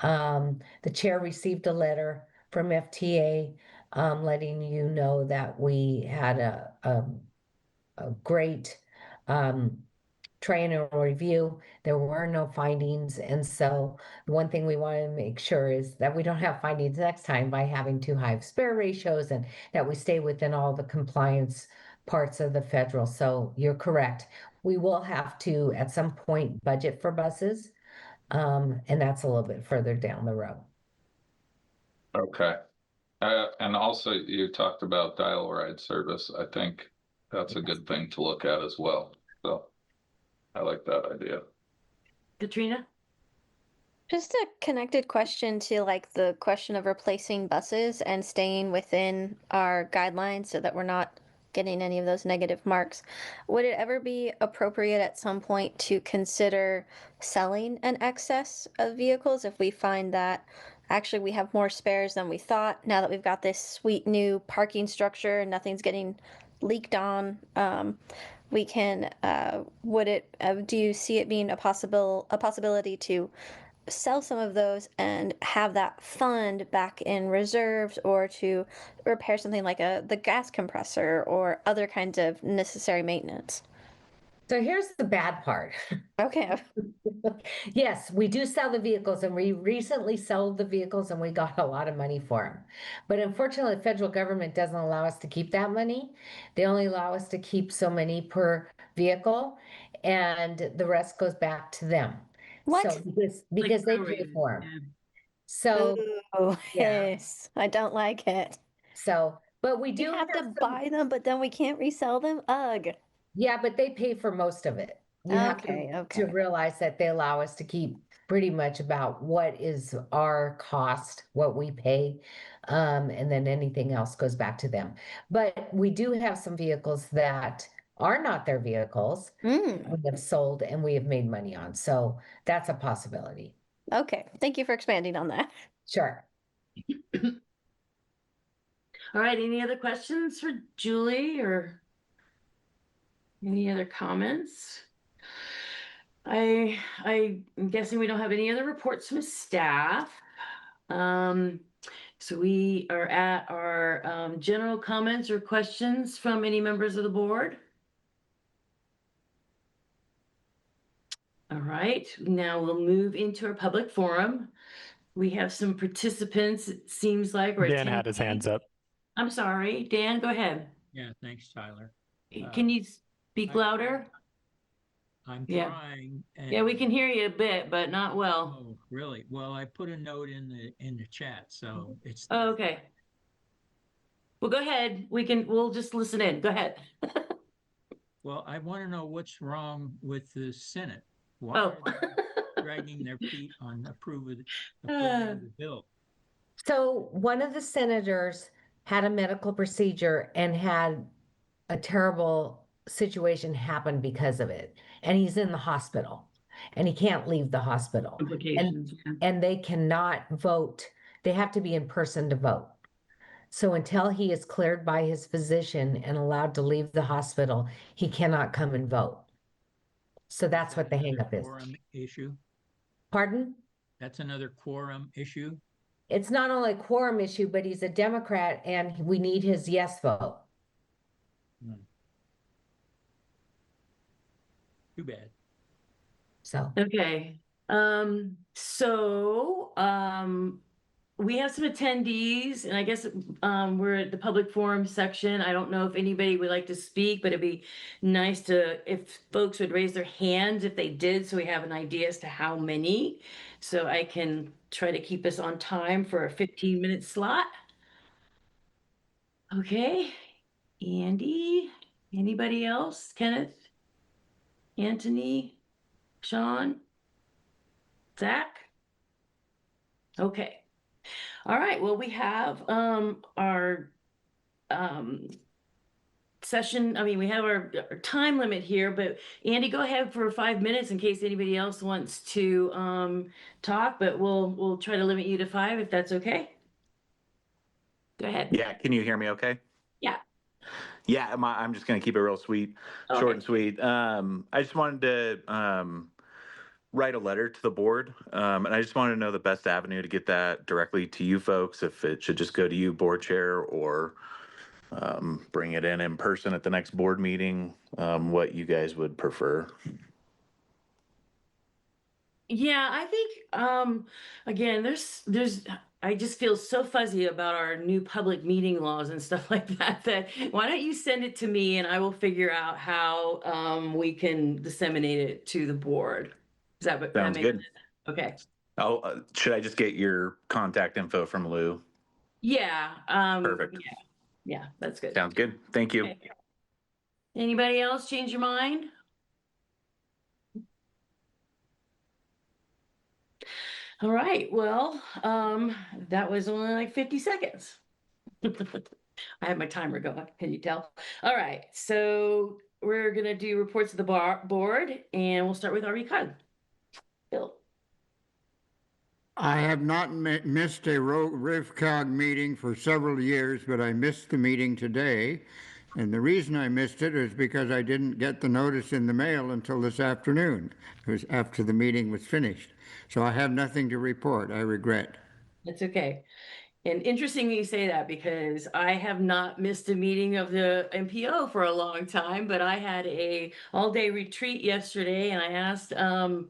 the chair received a letter from FTA letting you know that we had a great trainer review. There were no findings. And so the one thing we want to make sure is that we don't have findings next time by having too high of spare ratios, and that we stay within all the compliance parts of the federal. So you're correct. We will have to, at some point, budget for buses. And that's a little bit further down the road. Okay. And also, you talked about dial-a-ride service. I think that's a good thing to look at as well. So I like that idea. Katrina? Just a connected question to like the question of replacing buses and staying within our guidelines so that we're not getting any of those negative marks. Would it ever be appropriate at some point to consider selling an excess of vehicles if we find that actually we have more spares than we thought now that we've got this sweet new parking structure and nothing's getting leaked on? We can, do you see it being a possibility to sell some of those and have that fund back in reserves, or to repair something like the gas compressor or other kinds of necessary maintenance? So here's the bad part. Okay. Yes, we do sell the vehicles, and we recently sold the vehicles and we got a lot of money for them. But unfortunately, the federal government doesn't allow us to keep that money. They only allow us to keep so many per vehicle, and the rest goes back to them. What? So because they pay for them. So Oh, yeah. yes. I don't like it. So, but we We do have to some, buy them, but then we can't resell them? Ugh. yeah, but they pay for most of it. You have Okay, to okay. realize that they allow us to keep pretty much about what is our cost, what we pay, and then anything else goes back to them. But we do have some vehicles that are not their vehicles that we have sold and we have made money on. So that's a possibility. Okay. Thank you for expanding on that. Sure. All right, any other questions for Julie, or any other comments? I'm guessing we don't have any other reports from staff. So we are at our general comments or questions from any members of the board. All right, now we'll move into our public forum. We have some participants, it seems like, or Dan had his hands up. I'm sorry, Dan, go ahead. Yeah, thanks, Tyler. Can you speak louder? I'm Yeah. trying. Yeah, we can hear you a bit, but not well. Oh, really? Well, I put a note in the chat, so it's. Oh, okay. Well, go ahead. We'll just listen in. Go ahead. Well, I want to know what's wrong with the Senate. Why Oh. are they dragging their feet on approving the bill? So one of the senators had a medical procedure and had a terrible situation happen because of it. And he's in the hospital and he can't leave the hospital. Implications. And they cannot vote. They have to be in person to vote. So until he is cleared by his physician and allowed to leave the hospital, he cannot come and vote. So that's what the hangup is. Quorum issue? Pardon? That's another quorum issue? It's not only a quorum issue, but he's a Democrat and we need his yes vote. Too bad. So. Okay. We have some attendees and I guess we're at the public forum section. I don't know if anybody would like to speak, but it'd be nice if folks would raise their hands if they did, so we have an idea as to how many. So I can try to keep us on time for a 15-minute slot. Okay. Andy, anybody else? Kenneth? Anthony? Sean? Zach? Okay. All right, well, we have our session. I mean, we have our time limit here, but Andy, go ahead for 5 minutes in case anybody else wants to talk, but we'll try to limit you to 5 if that's okay. Go ahead. Yeah, can you hear me okay? Yeah. Yeah, I'm just going to keep it real sweet, short and sweet. I just wanted to write a letter to the board, and I just wanted to know the best avenue to get that directly to you folks, if it should just go to you, board chair, or bring it in person at the next board meeting, what you guys would prefer. Yeah, I think, again, I just feel so fuzzy about our new public meeting laws and stuff like that, why don't you send it to me and I will figure out how we can disseminate it to the board. Is that what? Sounds good. Okay. Oh, should I just get your contact info from Lou? Yeah. Perfect. Yeah, that's good. Sounds good. Thank you. Okay. Anybody else change your mind? All right, well, that was only like 50 seconds. I have my timer going, can you tell? All right, so we're gonna do reports of the board and we'll start with RV Cog. Bill. I have not missed a RivCog meeting for several years, but I missed the meeting today. And the reason I missed it is because I didn't get the notice in the mail until this afternoon. It was after the meeting was finished. So I have nothing to report, I regret. That's okay. And interesting you say that because I have not missed a meeting of the MPO for a long time, but I had a all-day retreat yesterday and I asked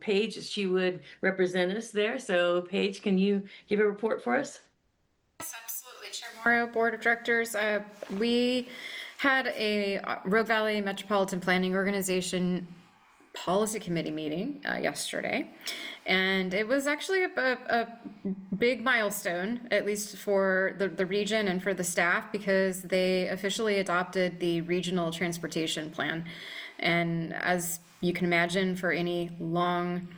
Paige if she would represent us there. So Paige, can you give a report for us? Yes, absolutely. Chair Morrow, Board of Directors, we had a Rogue Valley Metropolitan Planning Organization Policy Committee meeting yesterday. And it was actually a big milestone, at least for the region and for the staff, because they officially adopted the regional transportation plan. And as you can imagine, for any long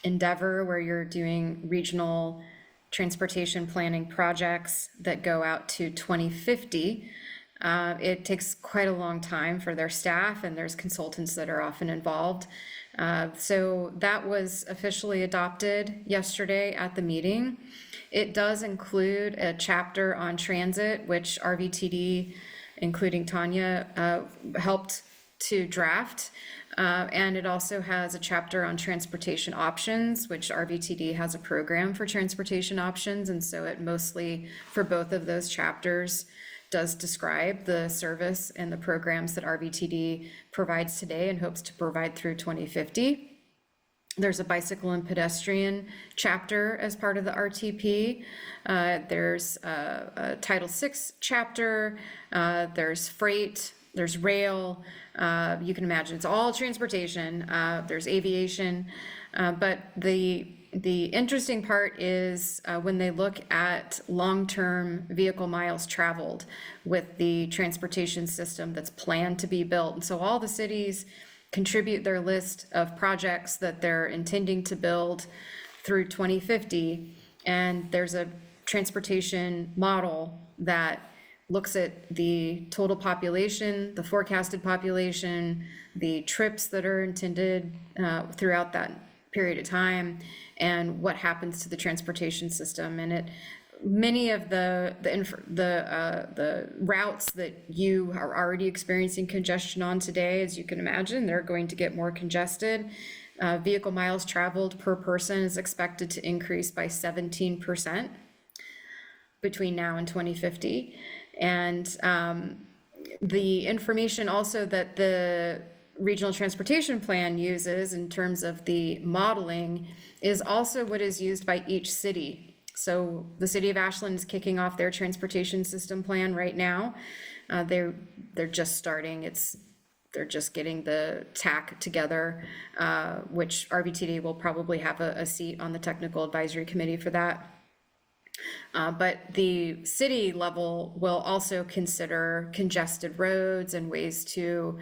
endeavor where you're doing regional transportation planning projects that go out to 2050, it takes quite a long time for their staff, and there's consultants that are often involved. So that was officially adopted yesterday at the meeting. It does include a chapter on transit, which RVTD, including Tanya, helped to draft. And it also has a chapter on transportation options, which RVTD has a program for transportation options. And so it mostly, for both of those chapters, does describe the service and the programs that RVTD provides today and hopes to provide through 2050. There's a bicycle and pedestrian chapter as part of the RTP. There's a Title VI chapter. There's freight. There's rail. You can imagine it's all transportation. There's aviation. But the interesting part is when they look at long-term vehicle miles traveled with the transportation system that's planned to be built. And so all the cities contribute their list of projects that they're intending to build through 2050. And there's a transportation model that looks at the total population, the forecasted population, the trips that are intended throughout that period of time, and what happens to the transportation system. And many of the routes that you are already experiencing congestion on today, as you can imagine, they're going to get more congested. Vehicle miles traveled per person is expected to increase by 17% between now and 2050. And the information also that the Regional Transportation Plan uses in terms of the modeling is also what is used by each city. So the city of Ashland is kicking off their transportation system plan right now. They're just starting. They're just getting the TAC together, which RVTD will probably have a seat on the technical advisory committee for that. But the city level will also consider congested roads and ways to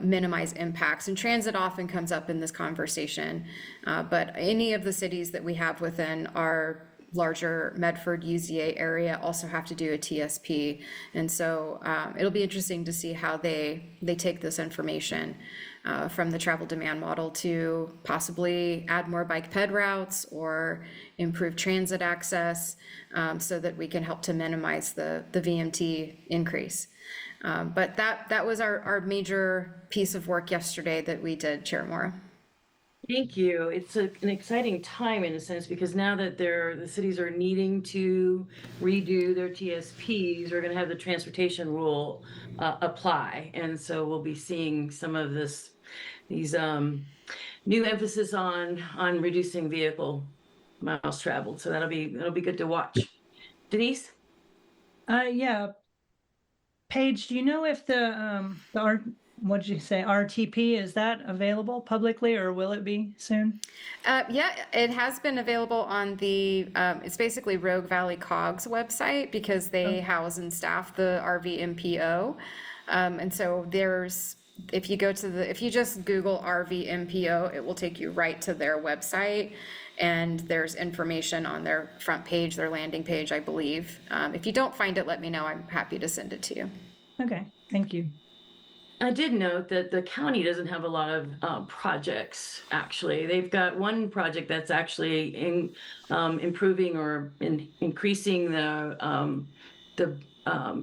minimize impacts. And transit often comes up in this conversation. But any of the cities that we have within our larger Medford UZA area also have to do a TSP. And so it'll be interesting to see how they take this information from the travel demand model to possibly add more bike ped routes or improve transit access so that we can help to minimize the VMT increase. But that was our major piece of work yesterday that we did, Chair Mora. Thank you. It's an exciting time in a sense, because now that the cities are needing to redo their TSPs, we're going to have the transportation rule apply. And so we'll be seeing some of these new emphasis on reducing vehicle miles traveled. So that'll be good to watch. Denise? Yeah. Paige, do you know if what'd you say, RTP, is that available publicly, or will it be soon? Yeah, it has been available on it's basically Rogue Valley COG's website, because they house and staff the RV MPO. And so if you just Google RV MPO, it will take you right to their website. And there's information on their front page, their landing page, I believe. If you don't find it, let me know. I'm happy to send it to you. Okay, thank you. I did note that the county doesn't have a lot of projects, actually. They've got one project that's actually improving or increasing the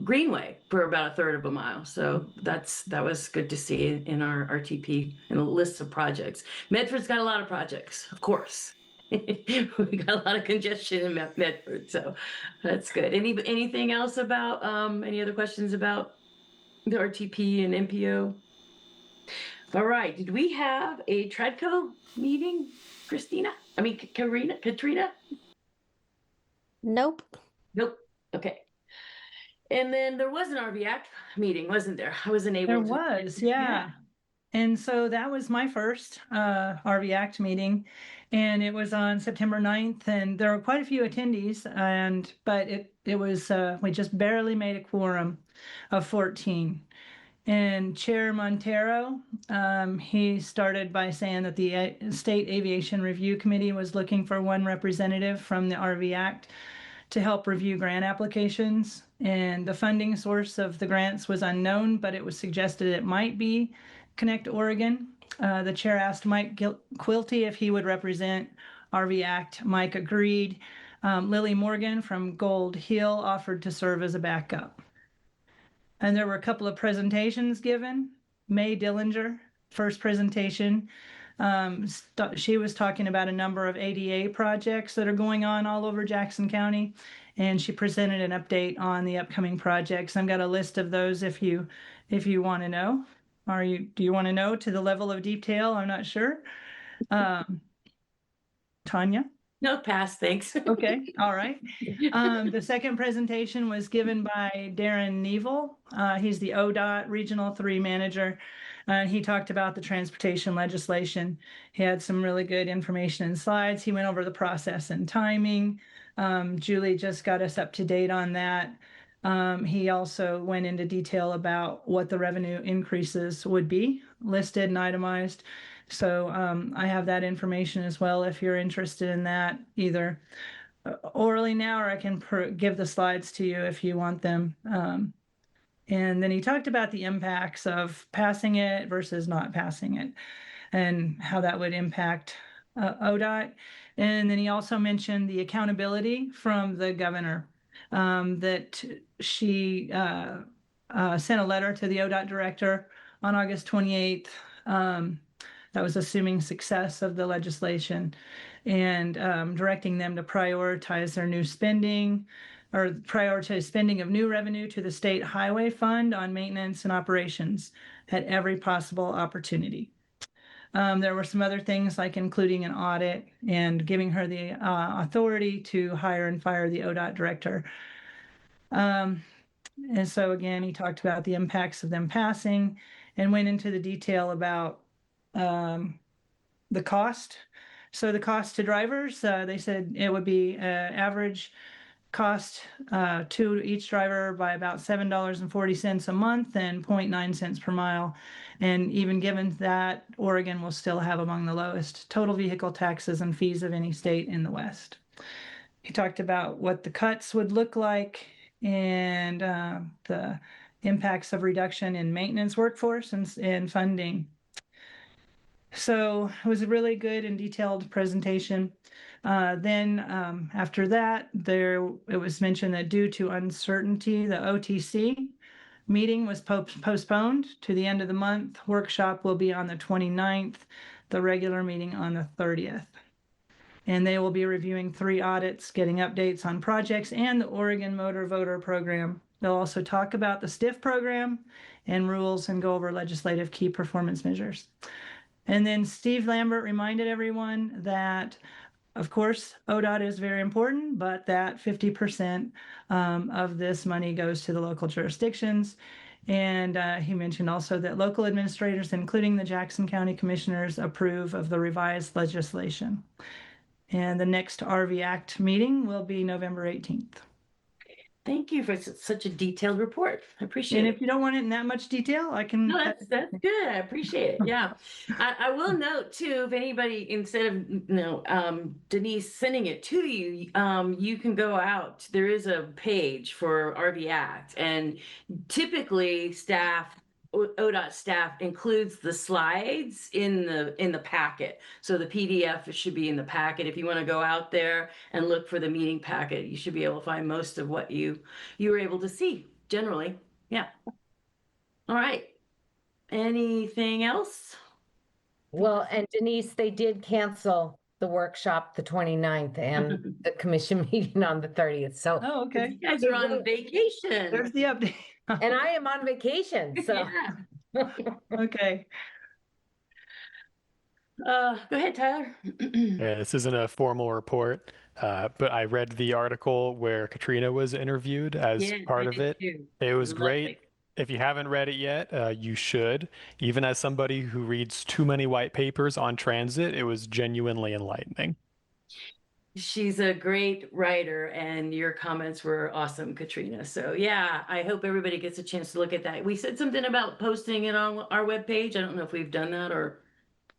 greenway for about a third of a mile. So that was good to see in our RTP in a list of projects. Medford's got a lot of projects, of course. We got a lot of congestion in Medford, so that's good. Anything else about any other questions about the RTP and MPO? All right. Did we have a TRADCO meeting, Katrina? Nope. Nope. Okay. And then there was an RV Act meeting, wasn't there? I wasn't able to. There was, yeah. And so that was my first RV Act meeting, and it was on September 9th, and there were quite a few attendees, but it was, we just barely made a quorum of 14. And Chair Montero, he started by saying that the State Aviation Review Committee was looking for one representative from the RV Act to help review grant applications. And the funding source of the grants was unknown, but it was suggested it might be Connect Oregon. The chair asked Mike Quilty if he would represent RV Act. Mike agreed. Lily Morgan from Gold Hill offered to serve as a backup. And there were a couple of presentations given. May Dillinger first presentation. She was talking about a number of ADA projects that are going on all over Jackson County, and she presented an update on the upcoming projects. I've got a list of those if you want to know. Do you want to know to the level of detail? I'm not sure. Tanya? No, pass, thanks. Okay, all right. The second presentation was given by Darren Neville. He's the ODOT Regional 3 Manager. He talked about the transportation legislation. He had some really good information and slides. He went over the process and timing. Julie just got us up to date on that. He also went into detail about what the revenue increases would be, listed and itemized. So I have that information as well if you're interested in that, either orally now, or I can give the slides to you if you want them. And then he talked about the impacts of passing it versus not passing it and how that would impact ODOT. And then he also mentioned the accountability from the governor, that she sent a letter to the ODOT director on August 28th. That was assuming success of the legislation, and directing them to prioritize their new spending, or prioritize spending of new revenue to the state highway fund on maintenance and operations at every possible opportunity. There were some other things like including an audit and giving her the authority to hire and fire the ODOT director. And so again, he talked about the impacts of them passing and went into the detail about the cost. So the cost to drivers, they said it would be average cost to each driver by about $7.40 a month and 0.9 cents per mile. And even given that, Oregon will still have among the lowest total vehicle taxes and fees of any state in the West. He talked about what the cuts would look like and the impacts of reduction in maintenance workforce and funding. So it was a really good and detailed presentation. Then after that, it was mentioned that due to uncertainty, the OTC meeting was postponed to the end of the month. Workshop will be on the 29th, the regular meeting on the 30th. And they will be reviewing 3 audits, getting updates on projects and the Oregon Motor Voter Program. They'll also talk about the STIF program and rules and go over legislative key performance measures. And then Steve Lambert reminded everyone that, of course, ODOT is very important, but that 50% of this money goes to the local jurisdictions. And he mentioned also that local administrators, including the Jackson County Commissioners, approve of the revised legislation. And the next RV Act meeting will be November 18th. Thank you for such a detailed report. I appreciate it. And if you don't want it in that much detail, I can. No, that's good. I appreciate it. Yeah. I will note too, if anybody, instead of Denise sending it to you, you can go out. There is a page for RV Act, and typically ODOT staff includes the slides in the packet. So the PDF should be in the packet. If you want to go out there and look for the meeting packet, you should be able to find most of what you were able to see generally. Yeah. All right. Anything else? Well, and Denise, they did cancel the workshop the 29th and the commission meeting on the 30th. So Oh, okay. You guys are on vacation. There's the update. and I am on vacation. So Yeah. Okay. Go ahead, Tyler. Yeah, this isn't a formal report, but I read the article where Katrina was interviewed as Yes, part I of did it. too. It was Loved great. it. If you haven't read it yet, you should. Even as somebody who reads too many white papers on transit, it was genuinely enlightening. She's a great writer, and your comments were awesome, Katrina. So yeah, I hope everybody gets a chance to look at that. We said something about posting it on our webpage. I don't know if we've done that or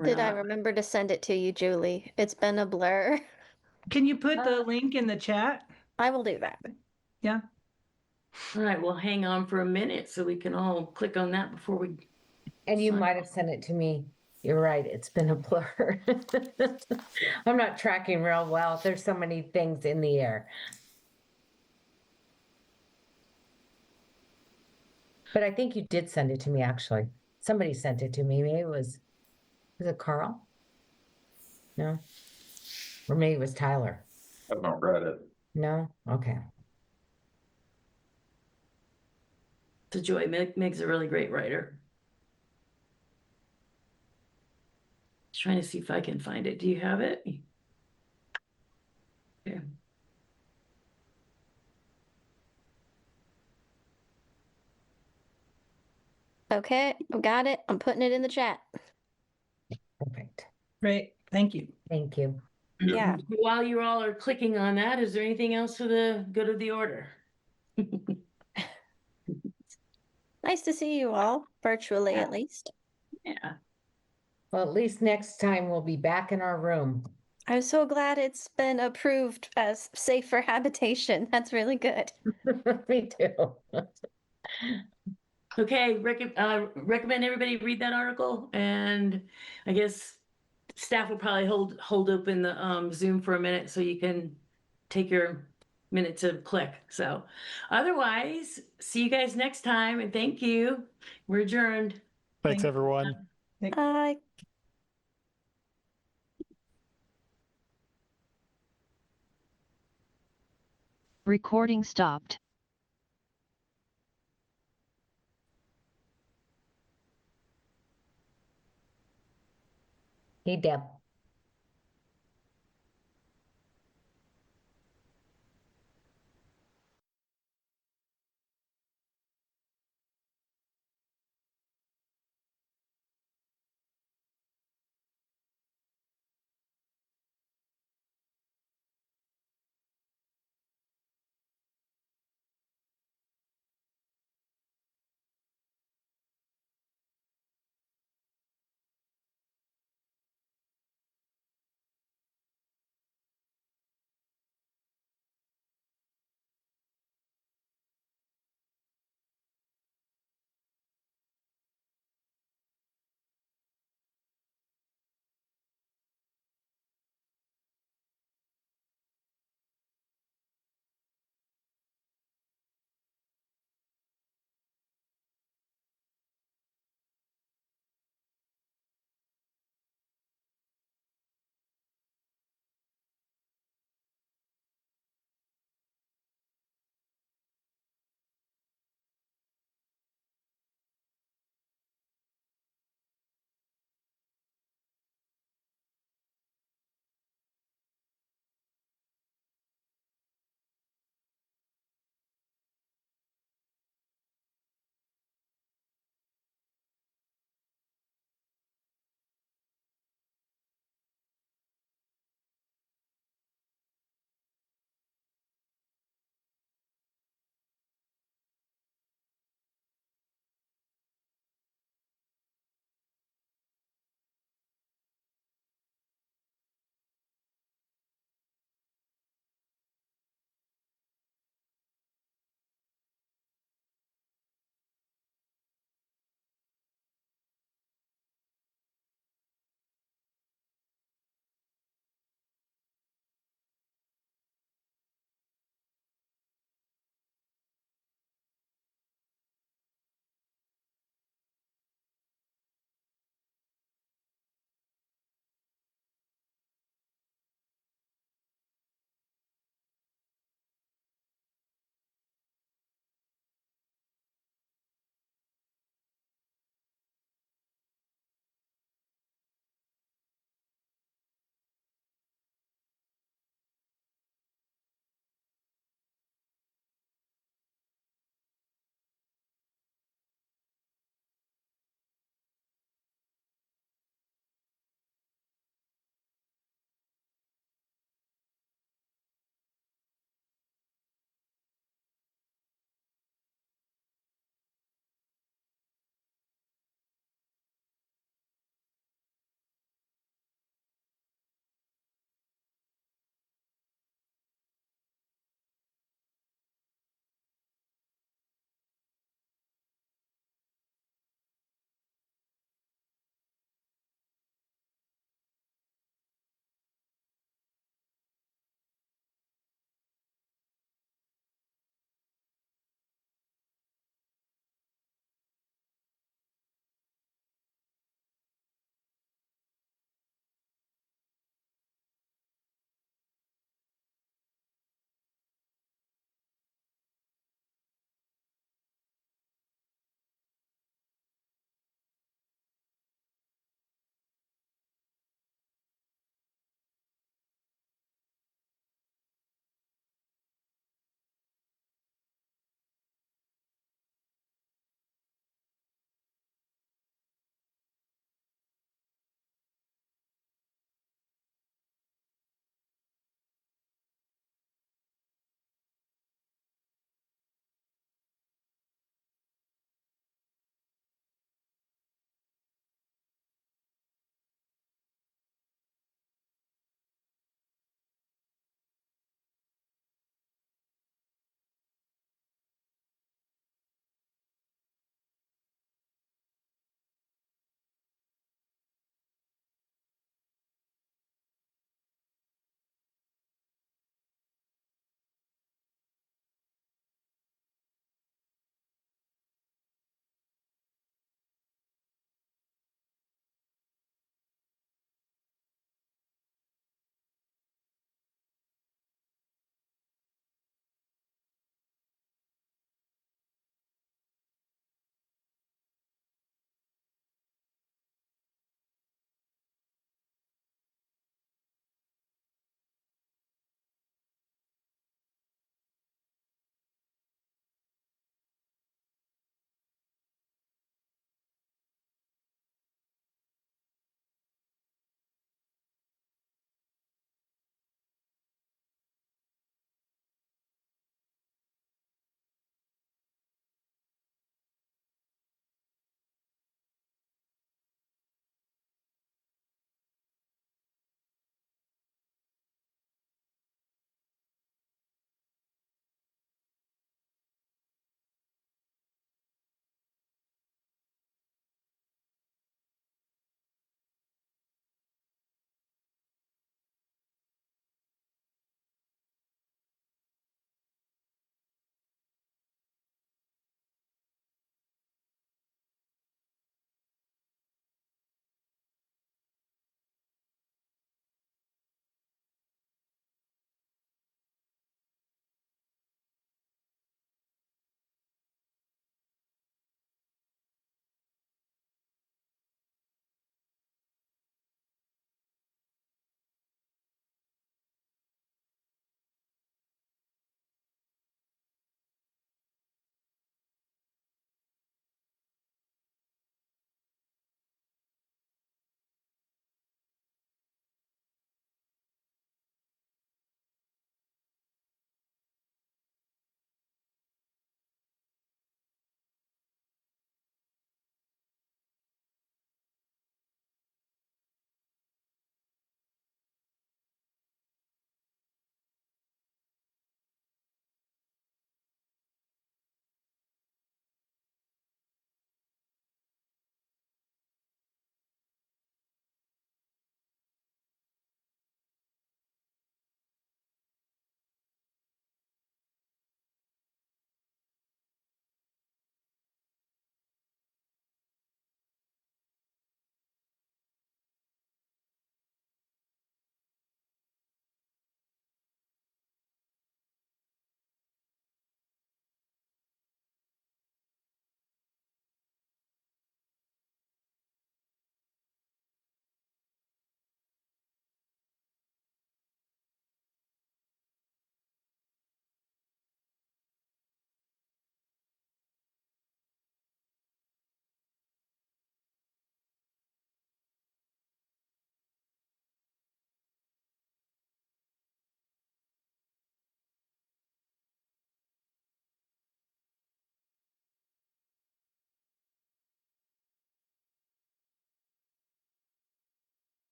Did I not. remember to send it to you, Julie? It's been a blur. Can you put the link in the chat? I will do that. Yeah. All right, well, hang on for a minute so we can all click on that before we. and you sign might off. have sent it to me. You're right. It's been a blur. I'm not tracking real well. There's so many things in the air. But I think you did send it to me, actually. Somebody sent it to me. Maybe it was it Carl? No? Or maybe it was Tyler. I haven't read it. No? Okay. It's a joy. Meg's a really great writer. Just trying to see if I can find it. Do you have it? Yeah. Okay, I've got it. I'm putting it in the chat. Perfect. Great, thank you. Thank you. Yeah. While you all are clicking on that, is there anything else for the good of the order? Nice to see you all, virtually Yeah. at least. Yeah. Well, at least next time we'll be back in our room. I'm so glad it's been approved as safe for habitation. That's really good. Me too. Okay, recommend everybody read that article, and I guess staff will probably hold open the Zoom for a minute so you can take your minute to click. So otherwise, see you guys next time, and thank you. We're adjourned. Thanks, Thank- everyone. Bye. Recording stopped. Hey, Deb.